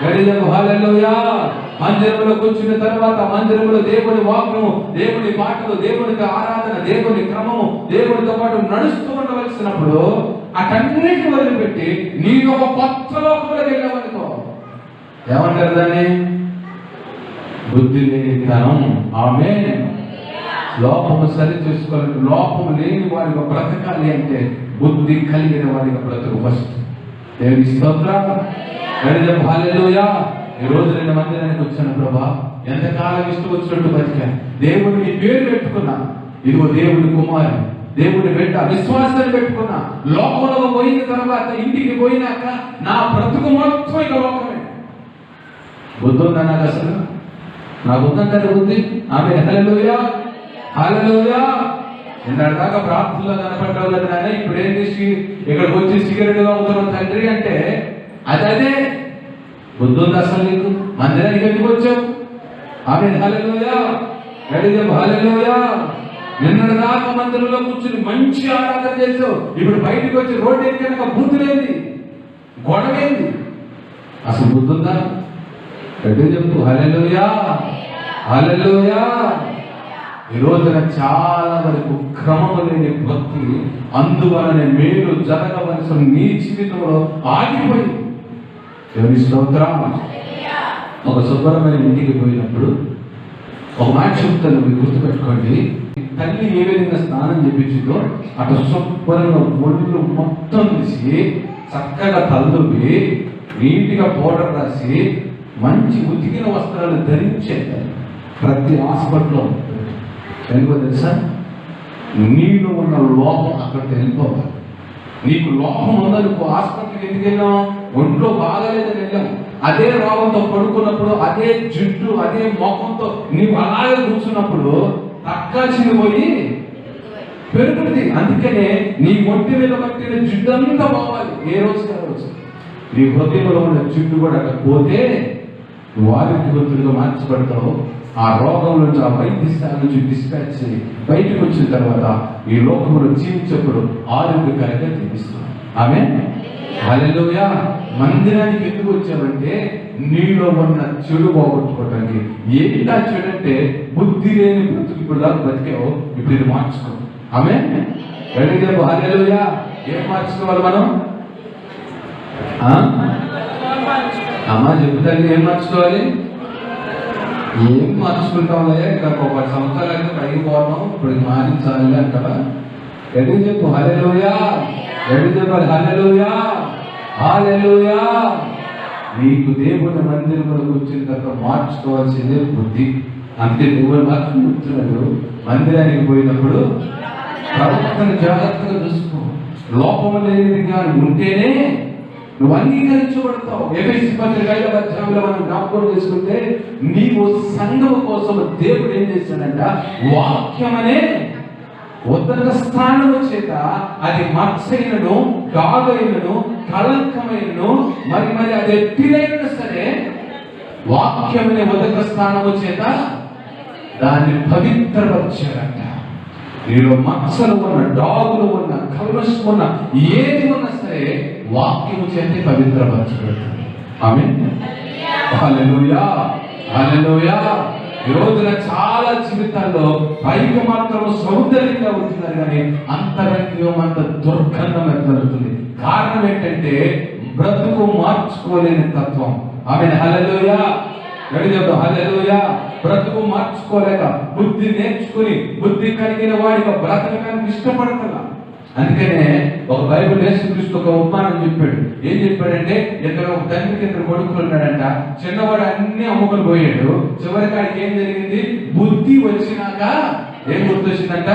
గడియకు హల్లెలూయా. మందిరంలో కూర్చున్న తర్వాత మందిరంలో దేవుని వాక్యము, దేవుని మాటలు, దేవునికి ఆరాధన, దేవుని క్రమము, దేవునితో పాటు నడుస్తూ ఉండవలసినప్పుడు అటన్నిటిని వదిలిపెట్టి నీ ఒక కొత్త లోకంలో వెళ్ళామనుకో, ఏమంటారు దాన్ని? బుద్ధి లేనితనం. ఆమేన్. లోపము సరి చేసుకోవాలి. లోపము లేని వారిగా బ్రతకాలి అంటే బుద్ధి కలిగిన వారిగా బ్రతుకు ఫస్ట్. దేవుని స్తోత్రం. హల్లెలూయా. ఈ రోజు నేను మందిరానికి వచ్చాను ప్రభా, ఎంతకాలం ఇష్టం వచ్చినట్టు బతికా, దేవుడిని పేరు పెట్టుకున్నా, ఇదిగో దేవుడి కుమారు, దేవుడి బిడ్డ, విశ్వాసాన్ని పెట్టుకున్నా. లోకంలో పోయిన తర్వాత ఇంటికి పోయినాక నా బ్రతుకు మొత్తం ఇక లోకమే. బుద్ధి ఉందా నాకు? అసలు నాకు ఉందంటారు బుద్ధి. ఆమె హల్లెలూయా, హల్లెలూయా. నిన్నటి దాకా ప్రార్థనలో కనపడ్డావు కదా నాయన, ఇప్పుడు ఏం చేసి ఇక్కడికి వచ్చి సిగరెట్ తాగుతున్నావు తండ్రి అంటే అదే బుద్ధి ఉంది అసలు నీకు? మందిరానికి ఎందుకు వచ్చావు? ఆమె హల్లెలూయా, హల్లెలూయా. నిన్నటి దాకా మందిరంలో కూర్చుని మంచి ఆరాధన చేసావు, ఇప్పుడు బయటకు వచ్చి రోడ్డు ఎక్కినాక బుద్ధి లేని గొడవేంది? అసలు బుద్ధి ఉందా? గట్టి చెప్పు. హల్లెలూయా, హల్లెలూయా. ఈ రోజున చాలా వరకు క్రమము లేని భక్తి, అందువలనే మేలు జరగవలసిన నీ జీవితంలో ఆగిపోయింది. దేవుని స్తోత్రం. ఒక శుభ్రమైన ఇంటికి పోయినప్పుడు ఒక మాట చెప్తాను, మీరు గుర్తుపెట్టుకోండి. తల్లి ఏ విధంగా స్నానం చేపించిందో అటు శుభ్రంగా ఒళ్ళు మొత్తం తీసి చక్కగా తలదువి నీటిగా పౌడర్ రాసి మంచి ఉతికిన వస్త్రాలు ధరించేది ప్రతి హాస్పిటల్లో. ఎందుకో తెలుసా? నీలో ఉన్న లోపం అక్కడికి వెళ్ళిపోవాలి. నీకు లోపం ఉందనుకో, హాస్పిటల్కి ఎందుకు వెళ్ళాం? ఒంట్లో బాగాలేదని వెళ్ళాం. అదే రోగంతో పడుకున్నప్పుడు, అదే జుట్టు, అదే ముఖంతో నీవు అలాగే కూర్చున్నప్పుడు తక్కాల్సింది పోయి పెరుగుతుంది. అందుకనే నీ ఒంటి మీద పట్టిన జుట్టు అంతా పోవాలి. ఏ రోజు కావచ్చు నీ హృదయంలో ఉన్న జుట్టు కూడా అక్కడ పోతే నువ్వు ఆరోగ్యవంతుడిగా మార్చబడతావు. ఆ రోగం నుంచి, ఆ వైద్యశాల నుంచి డిస్పాచ్ చేయి బయటకు వచ్చిన తర్వాత ఈ లోకంలో జీవించేప్పుడు ఆరోగ్యకరంగా జీవిస్తాం. ఆమేన్, హల్లెలూయా. మందిరానికి ఎందుకు వచ్చామంటే నీలో ఉన్న చెడు పోగొట్టుకోవడానికి. ఏంటా చెడు అంటే బుద్ధి లేని బ్రతుకు. ఇప్పుడు దాకా బతికావు, ఇప్పుడు ఇది మార్చుకో. ఆమేన్, హల్లెలూయా. ఏం మార్చుకోవాలి మనం? అమ్మ చెప్తాను, ఏం మార్చుకోవాలి? ఏం మార్చుకుంటాంలే, ఇంకా 10 సంవత్సరాలు అయితే పైకి పోతాం, ఇప్పుడు మారించాలి అంటారా? ఎటు చెప్పు. హల్లెలూయా, ఎటు చెప్పాలి? హల్లెలూయా, హల్లెలూయా. నీకు దేవుని మందిరంలోకి వచ్చిన తర్వాత మార్చుకోవాల్సిందే బుద్ధి. అంతే దేవుని మాత్రం చెప్తున్నాడు, మందిరానికి పోయినప్పుడు ప్రవర్తన జాగ్రత్తగా చూసుకో. లోపం లేనిదిగా ఉంటేనే నువ్వు అంగీకరించబడతావు. ఎఫెసీ పత్రిక 5వ అధ్యాయంలో మనం జ్ఞాపకం చేసుకుంటే, నీవు సంఘము కోసం దేవుడు ఏం చేశాడంట, వాక్యమనే ఉదక స్థానము చేత, అది మత్సైనను డాగైనను కళంకమైనను మరి అది ఎట్టిదైనా సరే, వాక్యమనే ఉదక స్థానము చేత దాన్ని పవిత్రపరిచారంట. నీలో మత్సలు ఉన్న, డాగులు ఉన్న, కల్మషం ఉన్న, ఏది ఉన్నా సరే వాక్యము చేతే పవిత్రపరచబడుతుంది. ఆమేన్. హల్లెలూయా, హల్లెలూయా. ఈ రోజున చాలా జీవితాల్లో పైకి మాత్రం సౌందర్యంగా ఉంటున్నారు, కానీ అంతరంగం అంత దుర్గంధం ఎదురుతుంది. కారణం ఏంటంటే బ్రతుకు మార్చుకోలేని తత్వం. ఆమేన్. హల్లెలూయా. హల్లెలూయా. బ్రతుకు మార్చుకోలేక, బుద్ధి నేర్చుకుని బుద్ధి కలిగిన వాడిగా బ్రతకడానికి ఇష్టపడతా. అందుకనే ఒక బైబిల్ యేసుక్రీస్తు ఒక ఉపమానం చెప్పాడు. ఏం చెప్పాడంటే, ఒక తండ్రికి 2 కొడుకులు ఉన్నాడంట. చిన్నవాడు అన్ని అమ్ముకుని పోయాడు. చివరికి వాడికి ఏం జరిగింది, బుద్ధి వచ్చినాక ఏం గుర్తొచ్చిందంట,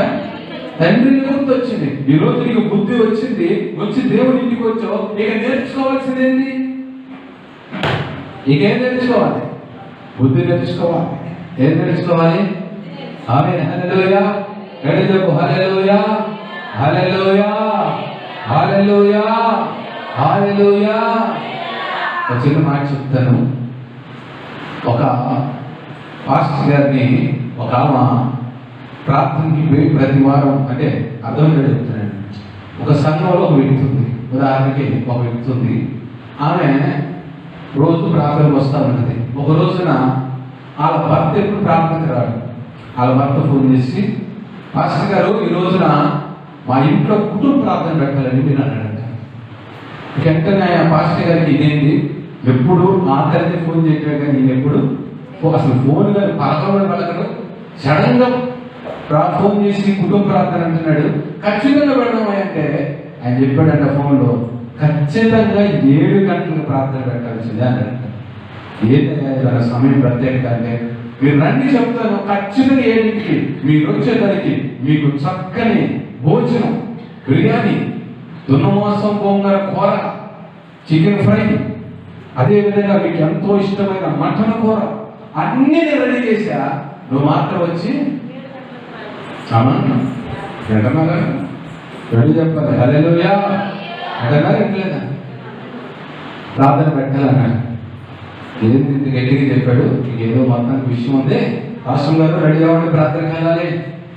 తండ్రిని గుర్తొచ్చింది. ఈ రోజు నీకు బుద్ధి వచ్చి దేవుడి ఇంటికి వచ్చావు, ఇక నేర్చుకోవాల్సిందేంటి? ఇకేం నేర్చుకోవాలి? బుద్ధి నేర్చుకోవాలి. ఏం నేర్చుకోవాలి? ఆమేన్. హల్లెలూయా. గడిదకు హల్లెలూయా, హల్లెలూయా, హల్లెలూయా, హల్లెలూయా. ఒక చిన్న మాట చెప్తాను. ఒక పాస్టర్ గారిని ఒక ఆమె ప్రార్థనకి పోయి ప్రతి వారం, అంటే అర్థంగా చెప్తున్నాను, ఒక సంఘంలో ఒక వ్యక్తి ఉంది. ఉదాహరణకి ఒక వ్యక్తి ఉంది. ఆమె రోజు ప్రార్థనకు వస్తూ ఉన్నది. ఒక రోజున వాళ్ళ భర్త ఎప్పుడు ప్రార్థనకు రాడు. వాళ్ళ భర్త ఫోన్ చేసి, పాస్టర్ గారు ఈ రోజున మా ఇంట్లో కుటుంబ ప్రార్థన పెట్టాలని మీరు అన్నాడంట. వెంటనే ఆ పాస్టర్ గారికి ఇదేంటి, ఎప్పుడు ఆఖరిని ఫోన్ చేయటమే కానీ నేను ఎప్పుడు అసలు ఫోన్ కానీ పలకడు, సడన్ గా ఫోన్ చేసి కుటుంబ ప్రార్థన అంటున్నాడు. ఖచ్చితంగా పెడదామా అంటే ఆయన చెప్పాడంట ఫోన్లో, ఖచ్చితంగా 7 గంటలకు ప్రార్థన పెట్టాల్సిందే అన్నాడంట. ఏదైనా సమయం ప్రత్యేకత అంటే, మీరు రండి చెప్తాను, ఖచ్చితంగా 7కి మీరు వచ్చేదానికి మీకు చక్కని భోజనం, బిర్యానీ, దున్నమాసం, గోంగూర కూర, చికెన్ ఫ్రై, అదేవిధంగా మీకు ఎంతో ఇష్టమైన మటన్ కూర అన్నీ నేను రెడీ చేశా, నువ్వు మాత్రం వచ్చి రెడీ చెప్పాలి. హల్లెలూయా. అంటున్నారు ఇంట్లేదా ప్రార్థన పెట్టాలన్నాడు. ఏంది ఇంత గట్టిగా చెప్పాడు, ఏదో మొత్తానికి విషయం ఉంది, రాష్ట్రం గారు రెడీ అవ్వండి ప్రార్థనకి వెళ్ళాలి.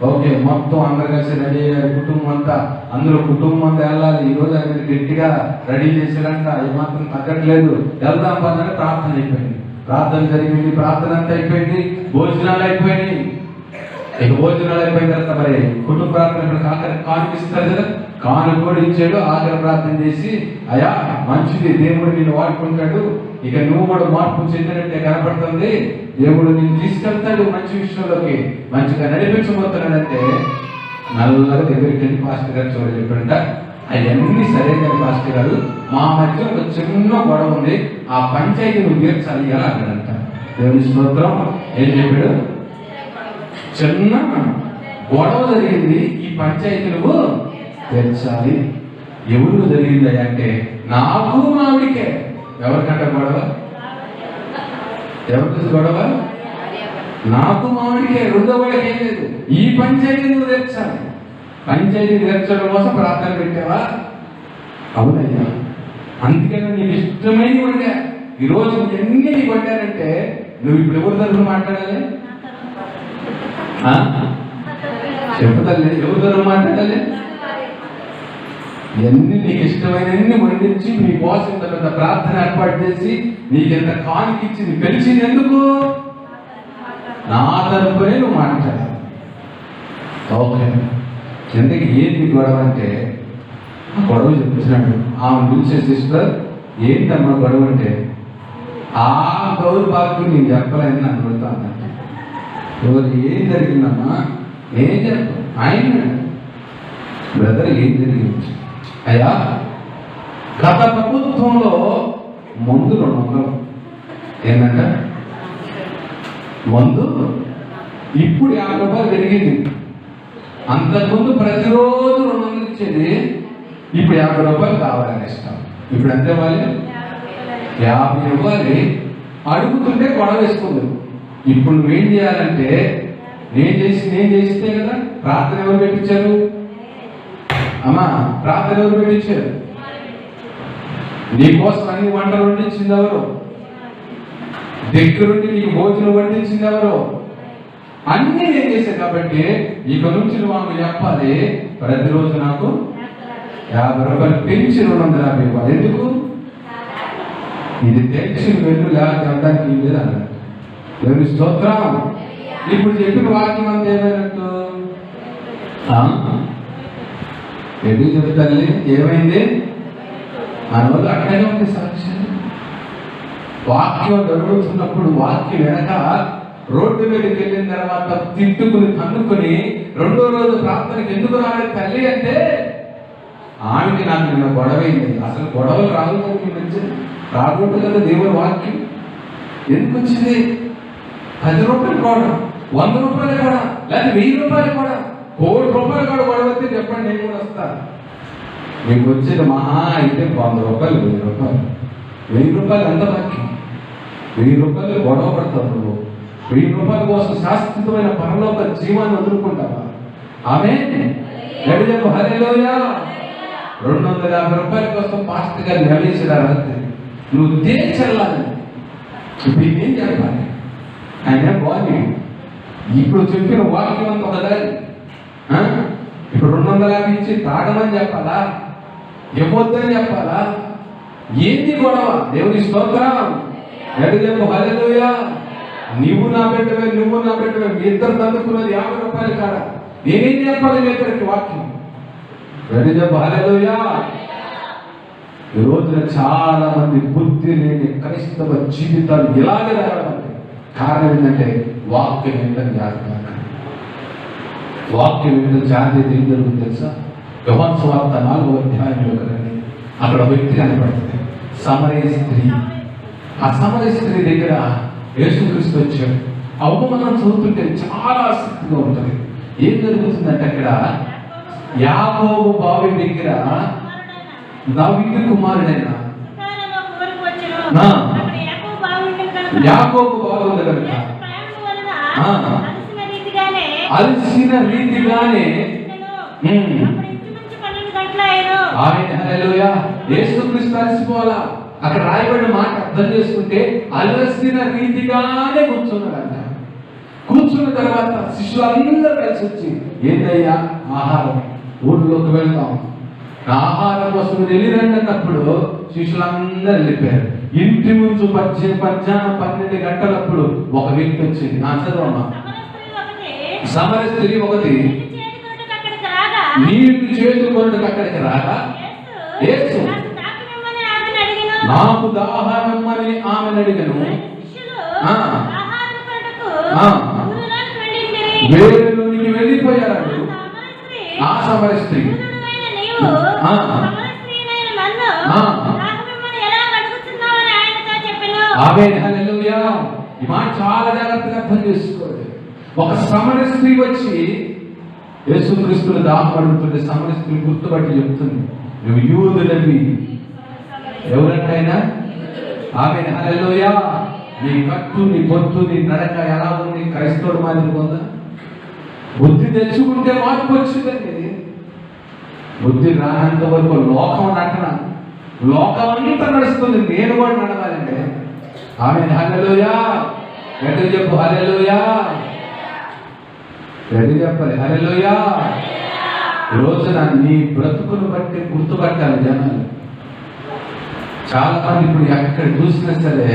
ఓకే, మొత్తం అందరు కలిసి రెడీ అయ్యారు. కుటుంబం అంతా, అందులో కుటుంబం అంతా వెళ్ళాలి. ఈరోజు ఆయన గట్టిగా రెడీ చేశారంట, ఏమాత్రం తగ్గట్లేదు, వెళ్దాం పదని ప్రార్థన అయిపోయింది. ప్రార్థన జరిగింది, ప్రార్థన అంతా అయిపోయింది, భోజనాలు అయిపోయినాయి. ఇక భోజనాలు అయిపోయిన తర్వాత మరి కుటుంబ ప్రార్థన కానిపిస్తారు కదా, కాను కూడా ఇచ్చాడు. ఆఖరి ప్రార్థన చేసి, అయ్యా మంచిది, దేవుడు నిన్ను వాడుకుంటాడు, ఇక నువ్వు కూడా మార్పు చెందినట్టే కనపడుతుంది, దేవుడు నిన్ను తీసుకెళ్తాడు మంచి విషయంలోకి, మంచిగా నడిపించబోతున్నాడంటే నల్లగా దగ్గరికి వెళ్ళి పాస్టర్ గారు చూడ చెప్పాడంట, అవన్నీ సరే కానీ పాస్టర్ గారు, మా మధ్య ఒక చిన్న గొడవ ఉంది, ఆ పంచాయతీ నువ్వు తీర్చాలి ఎలా అన్నాడంట. దేవుని స్తోత్రం. ఏం చెప్పాడు, చిన్న గొడవ జరిగింది, ఈ పంచాయతీ నువ్వు తీర్చాలి. ఎవరు జరిగింది అంటే నాకు మావిడికే. ఎవరికంట గొడవ? ఎవరికి గొడవ? నాకు మావిడికే. రెండోవాడికి ఏం లేదు. ఈ పంచాయతీ నువ్వు తీర్చాలి. పంచాయతీ తీర్చడం కోసం ప్రార్థన పెట్టావా? అవునయ్యా, అందుకని నీకు ఇష్టమైనవి వండా. ఈరోజు ఎన్ని నీకు వండారంటే నువ్వు ఇప్పుడు ఎవరి తరఫున మాట్లాడాలి? చెప్పుతలే, ఎవరి తరఫున మాట్లాడాలి? ఎన్ని నీకు ఇష్టమైనన్ని వండించి నీ కోసం ఇంత పెద్ద ప్రార్థన ఏర్పాటు చేసి నీకు ఎంత కానికిచ్చి నీ పెంచింది ఎందుకు? నా తరపునే నువ్వు మాట్లాడాలి. ఓకే, ఎందుకు ఏంటి గొడవ అంటే గొడవ చెప్తున్నాడు. ఆమె పిలిచే సిస్టర్, ఏంటమ్మా గొడవ అంటే, ఆ గౌరు బాబు నేను చెప్పలేని నన్ను అడుగుతాను. ఎవరు ఏం జరిగిందమ్మా? ఏం చెప్పు ఆయన బ్రదర్, ఏం జరిగింది? అయ్యా, గత ప్రభుత్వంలో ముందు 200. ఏంటంట ముందు ఇప్పుడు 50 రూపాయలు పెరిగింది. అంతకుముందు ప్రతిరోజు 200 ఇచ్చేది, ఇప్పుడు 50 రూపాయలు కావాలని ఇష్టం. ఇప్పుడు ఎంత ఇవ్వాలి? 50 ఇవ్వాలి. అడుగుతుంటే గొడవ వేసుకుంది. ఇప్పుడు నువ్వేం చేయాలంటే నేను చేస్తే కదా. ప్రార్థన ఎవరు పెట్టించారు అమ్మా? ప్రార్థన ఎవరు పెట్టించారు? నీకోసం అన్ని వంటలు వండించింది ఎవరు? దగ్గరుండి నీకు భోజనం వండించింది ఎవరు? అన్నీ నేను చేశాను. కాబట్టి ఇక నుంచి నువ్వు ఆమె చెప్పాలి, ప్రతిరోజు నాకు 50 రూపాయలు పెంచి 250 ఇవ్వాలి. ఎందుకు? ఇది తెలిసి వెళ్ళు, లేకపోతే అనడానికి లేదు అన్నాడు. దేవుని స్తోత్రం. ఇప్పుడు చెప్పిన వాక్యం అంతా ఏమైనట్టు? ఎందుకు చెప్తాను? ఏమైంది? మన వాళ్ళు అక్కడే ఉంది సాక్ష్యం. వాక్యం జరుగుతున్నప్పుడు వాక్యం వెనక రోడ్డు మీదకి వెళ్ళిన తర్వాత తిట్టుకుని తన్నుకొని 2వ రోజు ప్రార్థనకి ఎందుకు రాలేదు తల్లి అంటే, ఆమెకి నాకు నిన్న గొడవైంది. అసలు గొడవలు రాకూడదు కదా. దేవుని వాక్యం ఎందుకు వచ్చింది? 10 రూపాయలు కూడా, 100 రూపాయలు కూడా, లేదా 1000 రూపాయలు కూడా, 1 కోటి రూపాయలు కూడా గొడవ వస్తే చెప్పండి, నేను కూడా వస్తాను. మీకు వచ్చేది మహా అయితే 100 రూపాయలు, 1000 రూపాయలు. 1000 రూపాయలు ఎంత వాక్యం? 1000 రూపాయలు గొడవ పడతావు నువ్వు. 1000 రూపాయల కోసం శాశ్వతమైన పరలోక జీవాన్ని వదులుకుంటావా? ఆమె చెప్పు హల్లెలూయా. 250 రూపాయల కోసం పాస్టర్ గారు నిలవేసారు అంతే. నువ్వు తేల్చెల్లాలి. ఇప్పుడు ఏం చెప్పాలి? ఆయన బాగుంది. ఇప్పుడు చెప్పిన వాక్యం అంతా ఒకదారి. ఇప్పుడు 250 ఇచ్చి తాగమని చెప్పాలా? ఇవ్వద్దని చెప్పాలా? ఏంటి గొడవ? దేవుని స్తోత్రం. చెప్పు హల్లెలూయా. నువ్వు నా బిడ్డవే, నువ్వు నా బిడ్డవే, మీ ఇద్దరు తందుకున్నది 50 రూపాయలు కాడ. నేనేం చెప్పాలి మీ ఇద్దరికి వాక్యం? చెప్పు హల్లెలూయా. ఈ రోజున చాలా మంది బుద్ధి లేని క్రైస్తవ జీవితాలు ఇలాగే రావడానికి కారణం ఏంటంటే వాక్యం ఏంటని జాగ్రత్త. వాక్యం ఏంటో జాగ్రత్త ఏం జరుగుతుంది తెలుసా? యోహాను సువార్త 4వ అధ్యాయంలో కదండి, అక్కడ వ్యక్తి కనపడుతుంది, సమరయ స్త్రీ. ఆ సమరయ స్త్రీ దగ్గర యేసుక్రీస్తు వచ్చాడు. అవమానం చదువుతుంటే చాలా ఆసక్తిగా ఉంటుంది. ఏం జరుగుతుందంటే అక్కడ యాకోబు బావి దగ్గర దావీదు కుమారుడైన యాకోబు బావి ఉంది కనుక అలసిన రీతిగానే ఆయన హల్లెలూయా. యేసుక్రీస్తు అలసిపోవాలా? అక్కడ రాయబడిన మాట అర్థం చేసుకుంటే అలసిన రీతిగానే కూర్చున్నాడంట. కూర్చున్న తర్వాత శిష్యులందరూ కలిసి వచ్చి, ఏంటయ్యా ఆహారం, ఊళ్ళోకి వెళ్తాం, ఆహారం కోసం వెళ్ళిరండి అన్నప్పుడు శిష్యులందరూ వెళ్ళిపోయారు. ఇంటి ముందు మధ్యాహ్నం 12 గంటలప్పుడు ఒక వ్యక్తి వచ్చింది. నా చదవమ్మా. సమర స్త్రీ ఒకటి నీళ్లు చేతుకొనుటకు అక్కడికి రాగా యేసు నాకు దాహమని ఆమెను అడిగను. వేరులోనికి వెళ్ళిపోయాడు ఆ సమర స్త్రీ. ఆమేన్ హల్లెలూయా. ఈ మాట చాలా జాగ్రత్తగా అర్థం చేసుకోండి. ఒక సమర స్త్రీ వచ్చి యేసుక్రీస్తుని దాహం అడుగుతుంటే సమర స్త్రీ గుర్తుపట్టి చెప్తుంది, నువ్వు యూదుడవి. ఎవరంటైనా ఆమేన్ హల్లెలూయా. నీ కట్టు, నీ బొత్తు, నీ నడక ఎలా ఉంది? క్రైస్తవుడు మాదిరి ఉందా? బుద్ధి తెచ్చుకుంటే మార్పు వచ్చిందండి. బుద్ధి రానంత వరకు లోకం నటన, లోకం అంతా నడుస్తుంది, నేను కూడా నడవాలంటే. ఆమేన్ హల్లెలూయా. గట్టిగా చెప్పు హల్లెలూయా. గట్టిగా చెప్పాలి హల్లెలూయా. రోజున నీ బ్రతుకును బట్టి గుర్తుపట్టాలి జనాలు. చాలా మంది ఇప్పుడు ఎక్కడ చూసినా సరే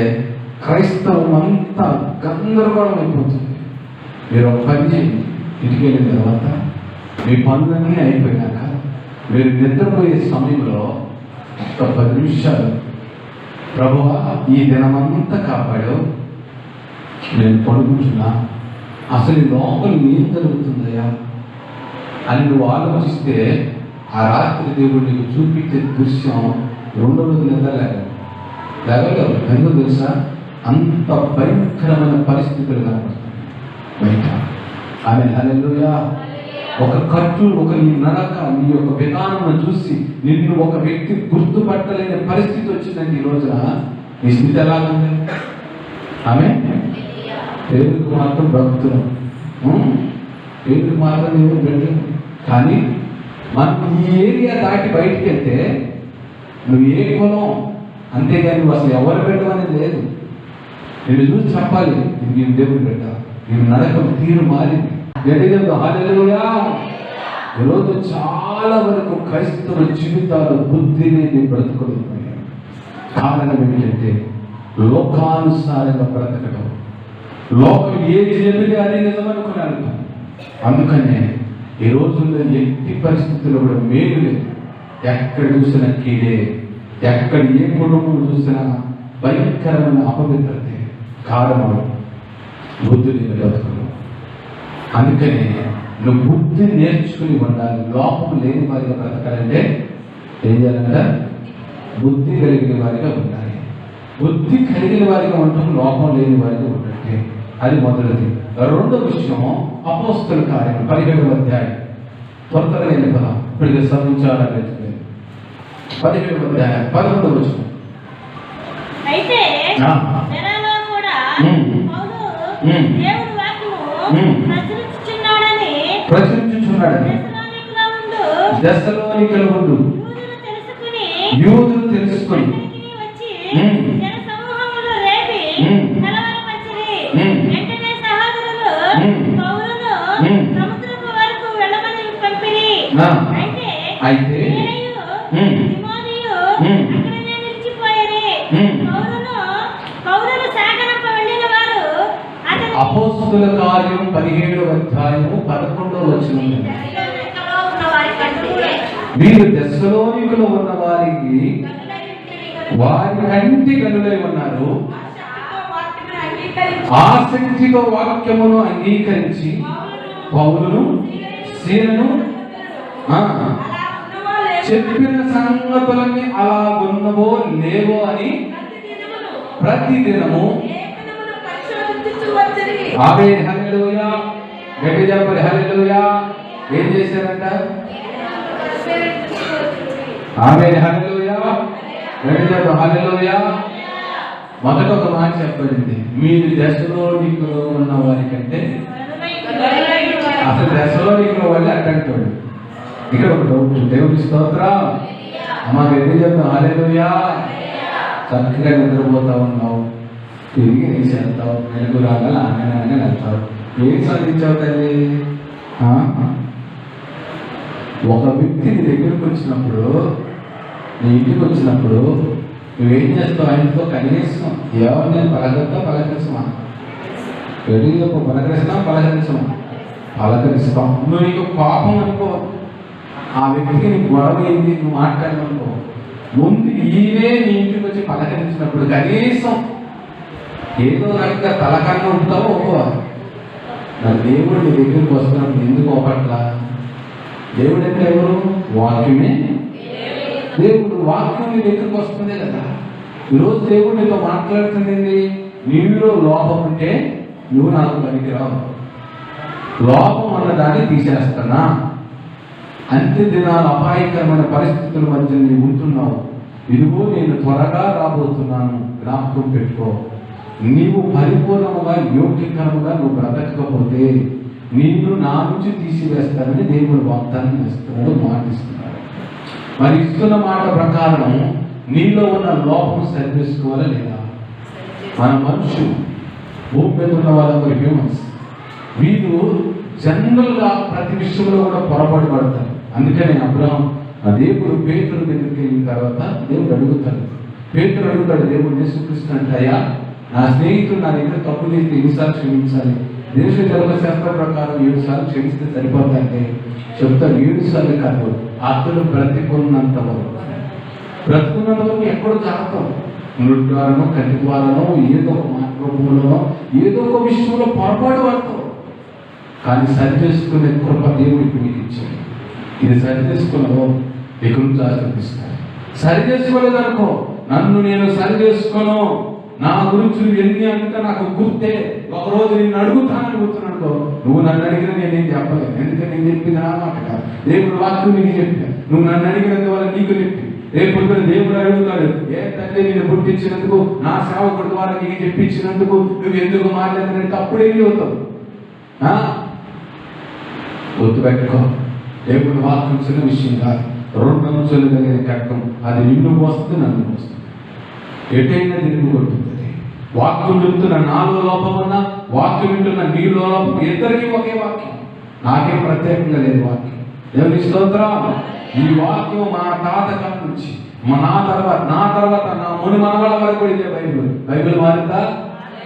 క్రైస్తవం అంతా గందరగోళం అయిపోతుంది. మీరు ఒక పని చేయండి, ఇంటికి వెళ్ళిన తర్వాత మీ పనులన్నీ అయిపోయినాక మీరు నిద్రపోయే సమయంలో ఒక 10 నిమిషాలు, ప్రభువా ఈ దినమంతా కాపాడు, నేను పడుకుంటున్నా, అసలు లోపల ఏం జరుగుతుందయ్యా అని నువ్వు ఆలోచిస్తే ఆ రాత్రి దేవుడు నీకు చూపించే దృశ్యం 2 రోజులు నిద్రలేదు. లేవలేవు. ఎందుకు తెలుసా? అంత భయంకరమైన పరిస్థితులు కనపడతాయి బయట. ఆమె హల్లెలూయా. ఒక ఖర్చు, ఒక నీ నడక, నీ యొక్క విధానం చూసి నిన్ను ఒక వ్యక్తి గుర్తుపట్టలేని పరిస్థితి వచ్చిందండి. ఈ రోజున నీ స్థితి ఎలా ఉంది? ఆమె పేరుకు మాత్రం బ్రతుకుతున్నాం, పేరుకు మాత్రం దేవుడు పెట్టు. కానీ మనం ఈ ఏరియా దాటి బయటికి వెళ్తే నువ్వు ఏ కులం, అంతేగాని నువ్వు అసలు ఎవరు పెట్టడం అనేది లేదు. నేను చూసి చెప్పాలి, ఇది మేము దేవుడు పెట్టా, మేము నడక తీరు మారింది. హల్లెలూయా. ఈరోజు చాలా వరకు క్రైస్తవ జీవితాలు బుద్ధి లేని బ్రతుకులు. కారణం ఏంటంటే లోకానుసారంగా బ్రతకడం. లోకం ఏది చెబితే అది నిజమనుకున్నాను. అందుకనే ఈ రోజుల్లో ఎట్టి పరిస్థితుల్లో కూడా మేలు లేదు. ఎక్కడ చూసినా కీడే, ఎక్కడ ఏ కుటుంబం చూసినా భయంకరమైన అపవిత్రతే. కారణం బుద్ధి లేని బ్రతుకులు. అందుకని నువ్వు బుద్ధి నేర్చుకుని ఉండాలి. లోపం లేని వారిగా బ్రతకాలంటే ఏం చేయాలంట? బుద్ధి కలిగిన వారిగా ఉండాలి. బుద్ధి కలిగిన వారిగా ఉండటం లోపం లేని వారిగా ఉండండి. అది మొదటిది. రెండో విషయం అపోస్తల కార్యం 17వ అధ్యాయం. త్వరగా వెళ్ళిపోదాం. ఇప్పుడు సంచారాలు 17వ అధ్యాయం 11వ వచనం. అయితే జనాల్లో కూడా పౌలు దేవుని వాక్యము ప్రచురించుచున్నాడని దెస్సలోనికలో ఉండు యూదులు తెలుసుకొని అయితే అపోస్తలుల కార్యం 17వ అధ్యాయము 11వ వచనం. వీరు దెస్సలోనికలో ఉన్న వారికి వారి కంటి గనులై ఉన్నారు. ఆసక్తితో వాక్యమును అంగీకరించి పౌలును సీలను చెప్పిన సంగతులన్నీ అలా ఉన్నవో లేవో అని ప్రతిదినము ఆమేన్ హల్లెలూయా. గట్టిగా చెప్పండి హల్లెలూయా. ఏం చేశారంట? ఆమేన్ హల్లెలూయా. గట్టిగా చెప్పండి హల్లెలూయా. మొదట ఒక మాట చెప్పబడింది, మీరు దెస్సలోనికలో ఉన్న వారి కంటే. అసలు దెస్సలోనికలో వాళ్ళే అడ్డంటాడు. ఇక్కడ ఒక డౌట్. దేవుడి స్తోత్రం. అమ్మ గట్టిగా చెప్తాం హల్లెలూయా. చక్కగా నిద్రపోతా ఉన్నావు, తిరిగి నీసి వెళ్తావు, వెలుగు రాగాలి ఆమె వెళ్తావు. ఏం సాధించావు తల్లి? ఒక వ్యక్తి నీ దగ్గరికి వచ్చినప్పుడు, నీ ఇంటికి వచ్చినప్పుడు నువ్వేం చేస్తావు? ఆయనతో కనీసం ఎవరు నేను పలకరించమా? వెలుగు పలకరిస్తాం. నువ్వు నీకు పాపం అనుకో, ఆ వ్యక్తికి నీకు గొడవ అయింది, నువ్వు మాట్లాడమనుకో, ముందు ఈయనే నీ ఇంటికి వచ్చి పలకరించినప్పుడు కనీసం ఏదో రకంగా తలకన్నా ఉంటావో ఒప్పువ. నా దేవుడు నీ దగ్గరికి వస్తున్నప్పుడు ఎందుకు ఒకట్ల? దేవుడు అంటే ఎవరు? వాక్యమే దేవుడు. వాక్యం నీ దగ్గరికి వస్తుందే కదా. ఈరోజు దేవుడు నీతో మాట్లాడుతుంది. నీలో లోపం ఉంటే నువ్వు నాకు పనికిరావు, లోపం అన్నదాన్ని తీసేస్తున్నా. అంత్య దినాలు అపాయకరమైన పరిస్థితుల మధ్య నీవు ఉంటున్నావు. ఇదిగో నేను త్వరగా రాబోతున్నాను, జ్ఞాపకం పెట్టుకో. నీవు పరిపూర్ణముగా యోగ్యకరముగా నువ్వు బ్రతకకపోతే నిన్ను నా నుంచి తీసివేస్తానని దేవుడు వాగ్దానం ఇస్తున్నాడు, మాటిస్తున్నాడు. మరి ఇస్తున్న మాట ప్రకారం నీలో ఉన్న లోపం సరిచేసుకోవాలా లేదా? మన మనుషులు, భూమి మీద ఉన్న వాళ్ళందరూ హ్యూమన్స్, వీళ్ళు జనరల్గా ప్రతి విషయంలో కూడా పొరపాటు పడతారు. అందుకనే అబ్రహాం దేవుడు పేతురు దగ్గరికి వెళ్ళిన తర్వాత దేవుడు అడుగుతాడు. పేతురు అడుగుతాడు, దేవుడు యేసుక్రీస్తు అంటే, అయ్యా నా స్నేహితుడు నా దగ్గర తప్పు చేస్తే ఎన్నిసార్లు క్షమించాలి? దేశ ధర్మశాస్త్ర ప్రకారం 7 సార్లు క్షమిస్తే సరిపోతాయంటే చెప్తాడు. 7 సార్లు కాదు, అతను బ్రతికున్నంత వరకు ఎక్కడో జాగ్రత్త, నృత్యాలను కంటి ద్వారానో ఏదో ఒక మాతృభూములోనో ఏదో ఒక విషయంలో పొరపాటు పడతావు. కానీ సరి చేసుకునే కృప దేవుడికి మీకు ఇచ్చాడు. ఇది సరి చేసుకున్నావో ఎక్కడి నుంచి ఆశీర్వదిస్తాడు. సరి చేసుకోలేదనుకో నన్ను నేను సరి చేసుకోను, నా గురించి నువ్వు ఎన్ని అంటే నాకు గుర్తే, ఒకరోజు నిన్ను అడుగుతానని గుర్తున్నానుకో, నువ్వు నన్ను అడిగిన నేనేం చెప్పలేదు. ఎందుకంటే నేను చెప్పింది నా మాట కాదు, దేవుడు వాక్యం నీకు చెప్పా. నువ్వు నన్ను అడిగినందువల్ల నీకు చెప్పి రేపు దేవుడు అడుగుతాడు, ఏ తండ్రి నేను పుట్టించినందుకు, నా సేవకుడి ద్వారా నీకు చెప్పించినందుకు నువ్వు ఎందుకు మాట్లాడినందుకు అప్పుడే అవుతావు. గుర్తుపెట్టుకో, దేవుడు వాక్యం చిన్న విషయం కాదు. 2 అంచులు కలిగిన కట్టం, అది నిన్ను వస్తుంది, నన్ను వస్తుంది, ఎటైనా తిరిగి కొట్టుతుంది. వాక్యం చెప్తున్న నాలో లోపం ఉన్నా, వాక్యం వింటున్న నీలో లోపం, ఇద్దరికి ఒకే వాక్యం, నాకేం ప్రత్యేకంగా లేదు వాక్యం. దేవుని స్తోత్రం. ఈ వాక్యం మా తాత కాలం నుంచి నా తర్వాత నా ముని మనవల వరకు ఇదే బైబిల్ మారుతా,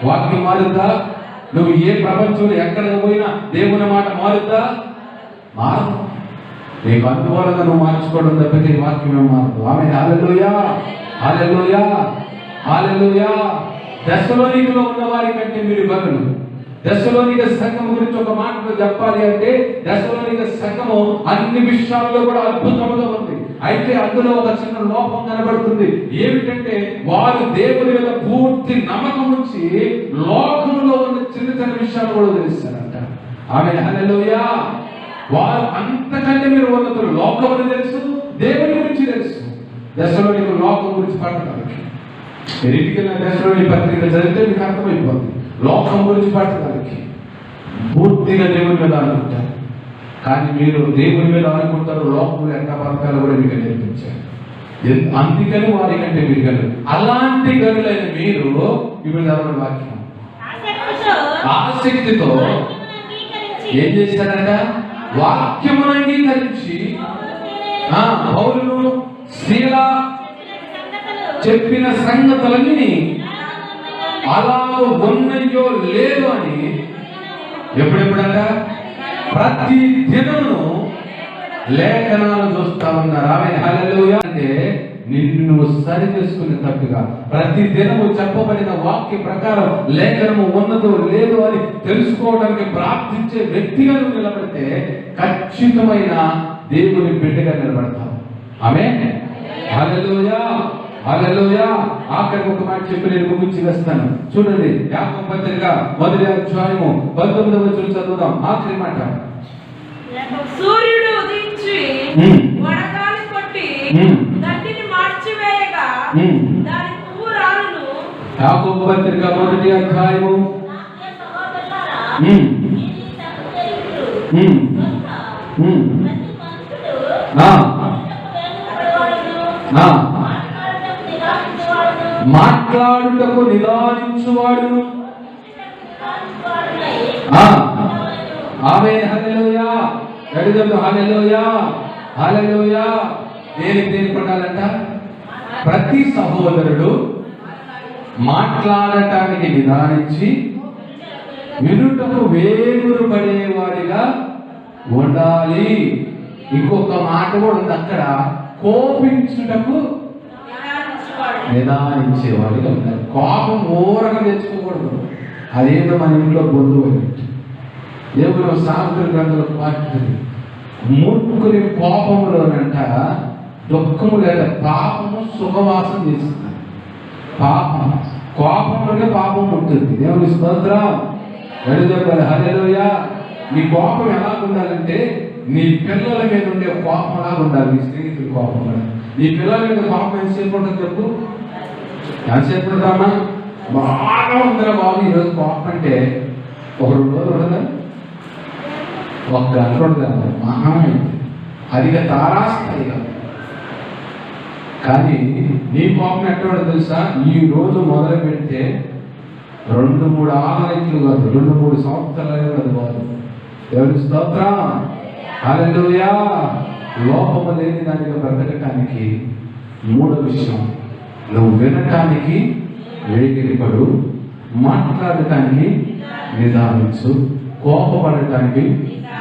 వాక్యం మారుతా. నువ్వు ఏ ప్రపంచంలో ఎక్కడికి పోయినా దేవుని మాట మారుతా, మారు. నీకు అనుకూలంగా నువ్వు మార్చుకోవడం తప్పితే వాక్యమే మారదు. ఆమె హల్లెలూయా, హల్లెలూయా, హల్లెలూయా. దశలోనికలో ఉన్న వారి కంటే మీరు బదులు. దశలోనిక సంఘం గురించి ఒక మాటలో చెప్పాలి అంటే, దశలోనిక సంఘము అన్ని విషయాల్లో కూడా అద్భుతముగా ఉంది. అయితే అందులో ఒక చిన్న లోపం కనబడుతుంది. ఏమిటంటే వారు దేవుని మీద పూర్తి నమ్మకం ఉంచి లోకంలో ఉన్న చిన్న చిన్న విషయాలు కూడా తెలుస్తారంట. ఆమె హల్లెలూయా. వారు అంతకంటే మీరు ఉన్నతులు. లోకమును తెలుసు, దేవుని గురించి తెలుసు. దశలోనిక లోకం గురించి పట్టడానికి మీరు ఇంటికి దశలోని పత్రిక చదివితే మీకు అర్థమైపోతుంది. లోకం గురించి పట్టడానికి పూర్తిగా దేవుని మీద అనుకుంటారు. కానీ మీరు దేవుని మీద అనుకుంటారు, లోకంలో ఎట్లా బతకాలో కూడా మీకు నేర్పించారు. అందుకని వారి కంటే మీరు గనులు. అలాంటి గనులైన మీరు ఇప్పుడు చదవని వాక్యం ఆసక్తితో ఏం చేశారంట? వాక్యమును అంగీకరించి పౌలును శీలా చెప్పిన సంగతులన్నీ అలా ఉన్నాయో లేదు అని ఎప్పుడెప్పుడంట ప్రతి దినమును లేఖనాలు చూస్తా ఉన్నారు. ఆమె హల్లెలూయా. అంటే నిన్ను సరి చేసుకునే తప్పుగా ప్రతి దినము చెప్పబడిన వాక్య ప్రకారం లేఖనము ఉన్నదో లేదో అని తెలుసుకోవడానికి ప్రార్థించే వ్యక్తిగా నువ్వు నిలబడితే ఖచ్చితమైన దేవుని బిడ్డగా నిలబడతావు. ఆమేన్, హల్లెలూయా, హల్లెలూయా. ఆఖరికి ఒక మాట చెప్పి నేను ముగించి వేస్తాను. చూడండి, యాకోబు పత్రిక 1వ అధ్యాయము 19వ వచనం చదువుదాం. ఆఖరి మాట. సూర్యుడు ఉదయించి వడగాలి కొట్టి గడ్డిని మార్చివేయగా దాని పువ్వు రాలును. యాకోబు పత్రిక 1వ అధ్యాయము మాట్లాడుటకు నిదానించువాడు. ఆమేన్, హల్లెలూయా. గడిదలు హల్లెలూయా, హల్లెలూయా. దేనికి పడాలంట? ప్రతి సహోదరుడు మాట్లాడటానికి నిదానించి వినుటకు వేగురు పడేవాడిగా ఉండాలి. ఇంకొక మాట కూడా ఉంది అక్కడ, కోపించుటకు నిదానించేవాడిగా ఉండాలి. కోపం ఊరగా తెచ్చుకోకూడదు. అదేదో మన ఇంట్లో బంధువు. దేవుడు సామెతల గ్రంథంలో పాటింది, మూర్ఖుని కోపములోనంట దుఃఖము లేదా పాపము సుఖవాసం చేస్తుంది. పాపం కోపంలోనే పాపం ఉంటుంది. దేవుని స్తోత్రం. హల్లెలూయా. నీ కోపం ఎలా ఉండాలంటే నీ పిల్లల మీద ఉండే కోపం లాగా ఉండాలి. నీ స్నేహితుల కోపం కూడా. నీ పిల్లల మీద కోపం ఎంతసేపు ఉంటుంది చెప్పు? ఎంతసేపు ఉంటుందమ్మా? బాగా ఉందిరా బాబు ఈరోజు కోపం అంటే ఒక 2 రోజులు ఉండదా? 1 గంట ఉంటుంది మహా అయితే, అదిగా తారాస్థాయిగా. కానీ నీ కోపం ఎక్కడ తెలుసా? ఈ రోజు మొదలు పెడితే 2-3 ఆలయాలు కాదు, 2-3 సంవత్సరాలు అది కాదు. దేవుని స్తోత్రం. హల్లెలూయా. లోపము లేని దానిగా బ్రతకటానికి 3వ విషయం, నువ్వు వినటానికి వేగిరిపడు, మాట్లాడటానికి నిదానించు, కోపపడటానికి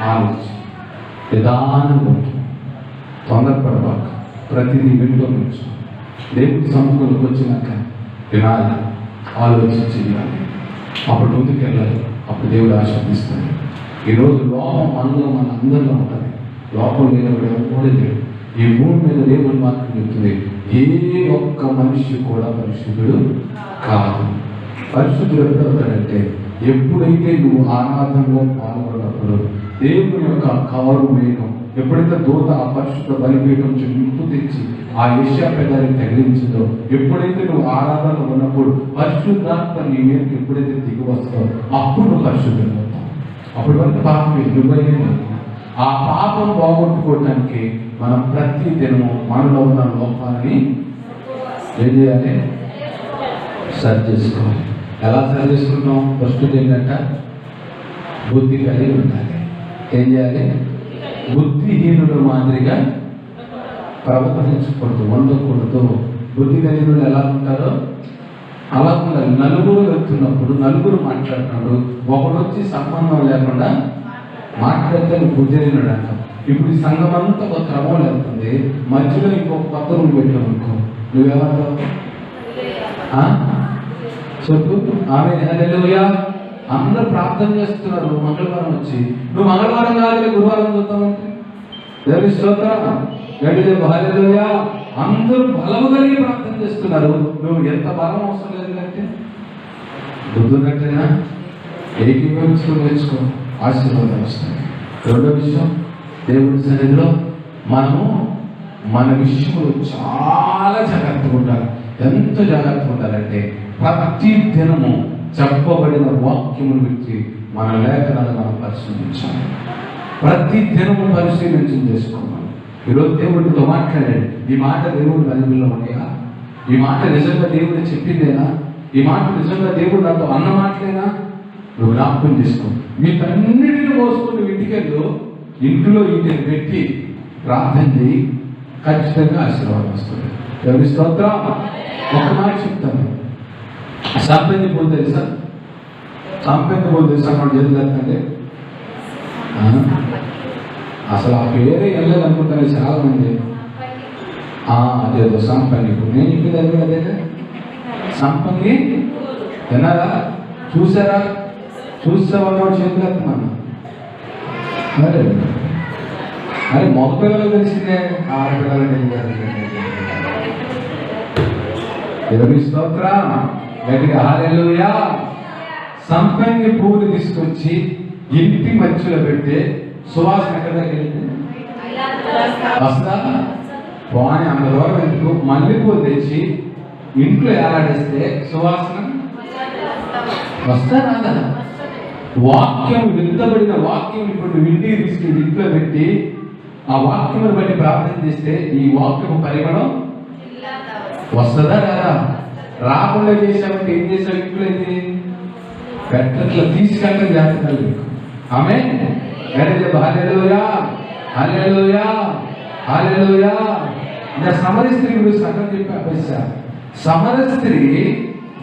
ఆలోచించు. నిదానంగా తొందరపడబాక, ప్రతిదీ వింటూ దేవుడి సముఖంలోకి వచ్చినాక వినాలి, ఆలోచించి వినాలి, అప్పుడు ముందుకు వెళ్ళాలి. అప్పుడు దేవుడు ఆశీర్వదిస్తాడు. ఈరోజు లోపం మనలో మన అందరిలో ఉంటుంది. లోపం లేనివాడు ఎవరు లేడు. ఈ భూమి మీద దేవుని వాక్యం చెప్తుంది, ఏ ఒక్క మనిషి కూడా పరిశుద్ధుడు కాదు. పరిశుద్ధుడు ఎప్పుడవుతాడంటే ఎప్పుడైతే నువ్వు ఆరాధనలో పాల్గొన్నప్పుడు దేవుని యొక్క కవరు మేఘం ఎప్పుడైతే దూత ఆ పరిశుద్ధ బలిపీఠం నింపు తెచ్చి ఆ యెషయా పెదాన్ని తగిలించిందో, ఎప్పుడైతే నువ్వు ఆరాధనలో ఉన్నప్పుడు పరిశుద్ధాత్మ నీ మీదకి ఎప్పుడైతే దిగి వస్తుందో అప్పుడు నువ్వు పరిశుద్ధుడు అవుతావు. అప్పటి వరకు పాపం ఎదురుబడినే. ఆ పాపం బాగొట్టుకోవడానికి మనం ప్రతి దినము మనలో ఉన్న లోపాలని ఏం చేయాలి? సరి చేసుకోవాలి. ఎలా సరి చేసుకుంటాం? ఫస్ట్ ఏంటంటే బుద్ధి కలిగి ఉండాలి. ఏం చేయాలి? బుద్ధిహీనుల మాదిరిగా ప్రవర్తించకూడదు, ఉండకూడదు. బుద్ధి కలిగిన ఎలా ఉంటారో అలా ఉండాలి. నలుగురు వెళ్తున్నప్పుడు నలుగురు మాట్లాడుతున్నాడు, ఒకడు వచ్చి సంబంధం లేకుండా మాట్లాడితే బుద్ధిహీనుడు అంటాం. ఇప్పుడు ఈ సంఘం అంతా ఒక క్రమం వెళ్తుంది, మధ్యలో ఇంకొక కొత్త రూమ్ పెట్టావు అనుకో, నువ్వేమంటావు? చెప్పు. ఆమె హల్లెలూయా. అందరూ ప్రార్థన చేస్తున్నారు మంగళవారం వచ్చి, నువ్వు మంగళవారం కాదు గురువారం చూద్దామంటే దేవుని స్తోత్రం, హల్లెలూయా. అందరూ బలము కలిగి ప్రార్థన చేస్తున్నారు, నువ్వు ఎంత బలం అవసరం లేదు అంటే బుద్ధి ఉన్నట్టేనా? ఏకీభవించుకుని నేర్చుకో, ఆశీర్వాదం వస్తాయి. రెండో విషయం, దేవుడి సన్నిధిలో మనము మన విషయంలో చాలా జాగ్రత్తగా ఉండాలి. ఎంత జాగ్రత్తగా ఉండాలంటే ప్రతి దినము చెప్పబడిన వాక్యమును గురించి మన లేఖనాలు మనం పరిశీలించాలి. ప్రతి దినము పరిశీలించి చేసుకోవాలి. ఈరోజు దేవుడితో మాట్లాడాడు, ఈ మాట దేవుడు బైబిల్లో ఉన్నాయా? ఈ మాట నిజంగా దేవుడు చెప్పిందేనా? ఈ మాట నిజంగా దేవుడు నాతో అన్న మాటలేనా? నువ్వు జ్ఞాపకం చేసుకో. వీటన్నిటిని మోసుకుని ఇంటికెళ్ళు, ఇంటిలో ఇంటిని పెట్టి ప్రార్థన చేయి, ఖచ్చితంగా ఆశీర్వాదం వస్తుంది. దేవుని స్తోత్రం. ఒక మాట చెప్తాను, సంపంగి పూలు తెలుసా? సంపంగి పూలు తెలుసా? మనం చేతులంటే అసలు ఆ పేరే వెళ్ళదు అనుకుంటాను చాలా మంది. అదేదో సంపంగి పూలు, నేను చెప్పింది అది అదే సంపంగి. విన్నారా? చూసారా? చూసేవాళ్ళు చేతులు ఎత్తున్నాను. అరే మగ పిల్లలు తెలిసిందే, ఆడపిల్లలు దేవుని స్తోత్రం, గట్టిగా హల్లెలూయా. సంపంగి పువ్వులు తీసుకొచ్చి ఇంటి మధ్యలో పెడితే సువాసన ఎక్కడ వెళ్ళింది? వస్తా బాగా అంత దూరం ఎందుకు? మల్లెపూలు తెచ్చి ఇంట్లో ఏలాడేస్తే సువాసన వస్తా రాదా? వాక్యం విత్తబడిన వాక్యం ఇప్పుడు నువ్వు ఇంటికి తీసుకెళ్ళి ఇంట్లో పెట్టి ఆ వాక్యమును బట్టి ప్రార్థన చేస్తే ఈ వాక్యము పరిమళం వస్తుందా రాదా? రాకుండా చేసామంటే ఏం చేసావు? ఇంట్లో అయితే పెట్టట్లా, తీసుకెళ్ళడం జాగ్రత్తలు మీకు. ఆమేన్. హల్లెలూయా, హల్లెలూయా, హల్లెలూయా. నా సమర స్త్రీ గురించి అక్కడ చెప్పా. సమర స్త్రీ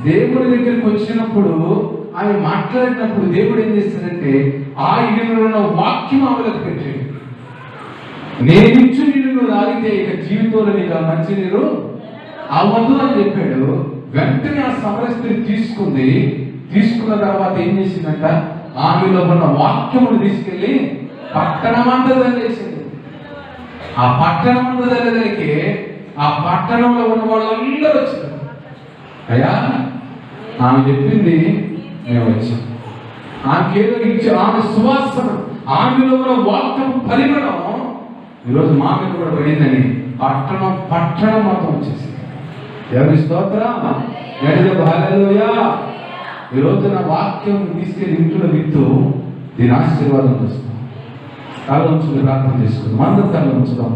దేవుడి దగ్గరికి వచ్చినప్పుడు, ఆమె మాట్లాడినప్పుడు దేవుడు ఏం చేస్తాడంటే ఆ ఇల్లులో ఉన్న వాక్యం ఆమెలకు పెట్టాడు. నేనిచ్చు నీళ్ళు నువ్వు తాగితే ఇక జీవితంలో నీకు మంచి నీరు అవ్వదు అని చెప్పాడు. వెంటనే ఆ సమర స్త్రీ తీసుకుంది. తీసుకున్న తర్వాత ఏం చేసిందంట? ఆమెలో ఉన్న వాక్యమును తీసుకెళ్లి పట్టణమంతా చదివేసింది. ఆ పట్టణమంతా చదివేదానికి ఆ పట్టణంలో ఉన్న వాళ్ళందరూ వచ్చారు. అయ్యా ఆమె చెప్పింది మేము వచ్చాం. ఆమెకేదో ఇచ్చి ఆమె సువాసన, ఆమెలో ఉన్న వాక్యం పరిమళం ఈరోజు మా మీద కూడా పడిందని పట్టణం మొత్తం వచ్చేసింది. దేవుని స్తోత్రం, హల్లెలూయా. ఈరోజు నా వాక్యం తీసుకెళ్ళి ఇంట్లో విత్తు, దీని ఆశీర్వాదం చూస్తాం. కళ్ళ ఉంచుకుని ప్రార్థన చేసుకుందాం. అందరూ కళ్ళ ఉంచుదాం.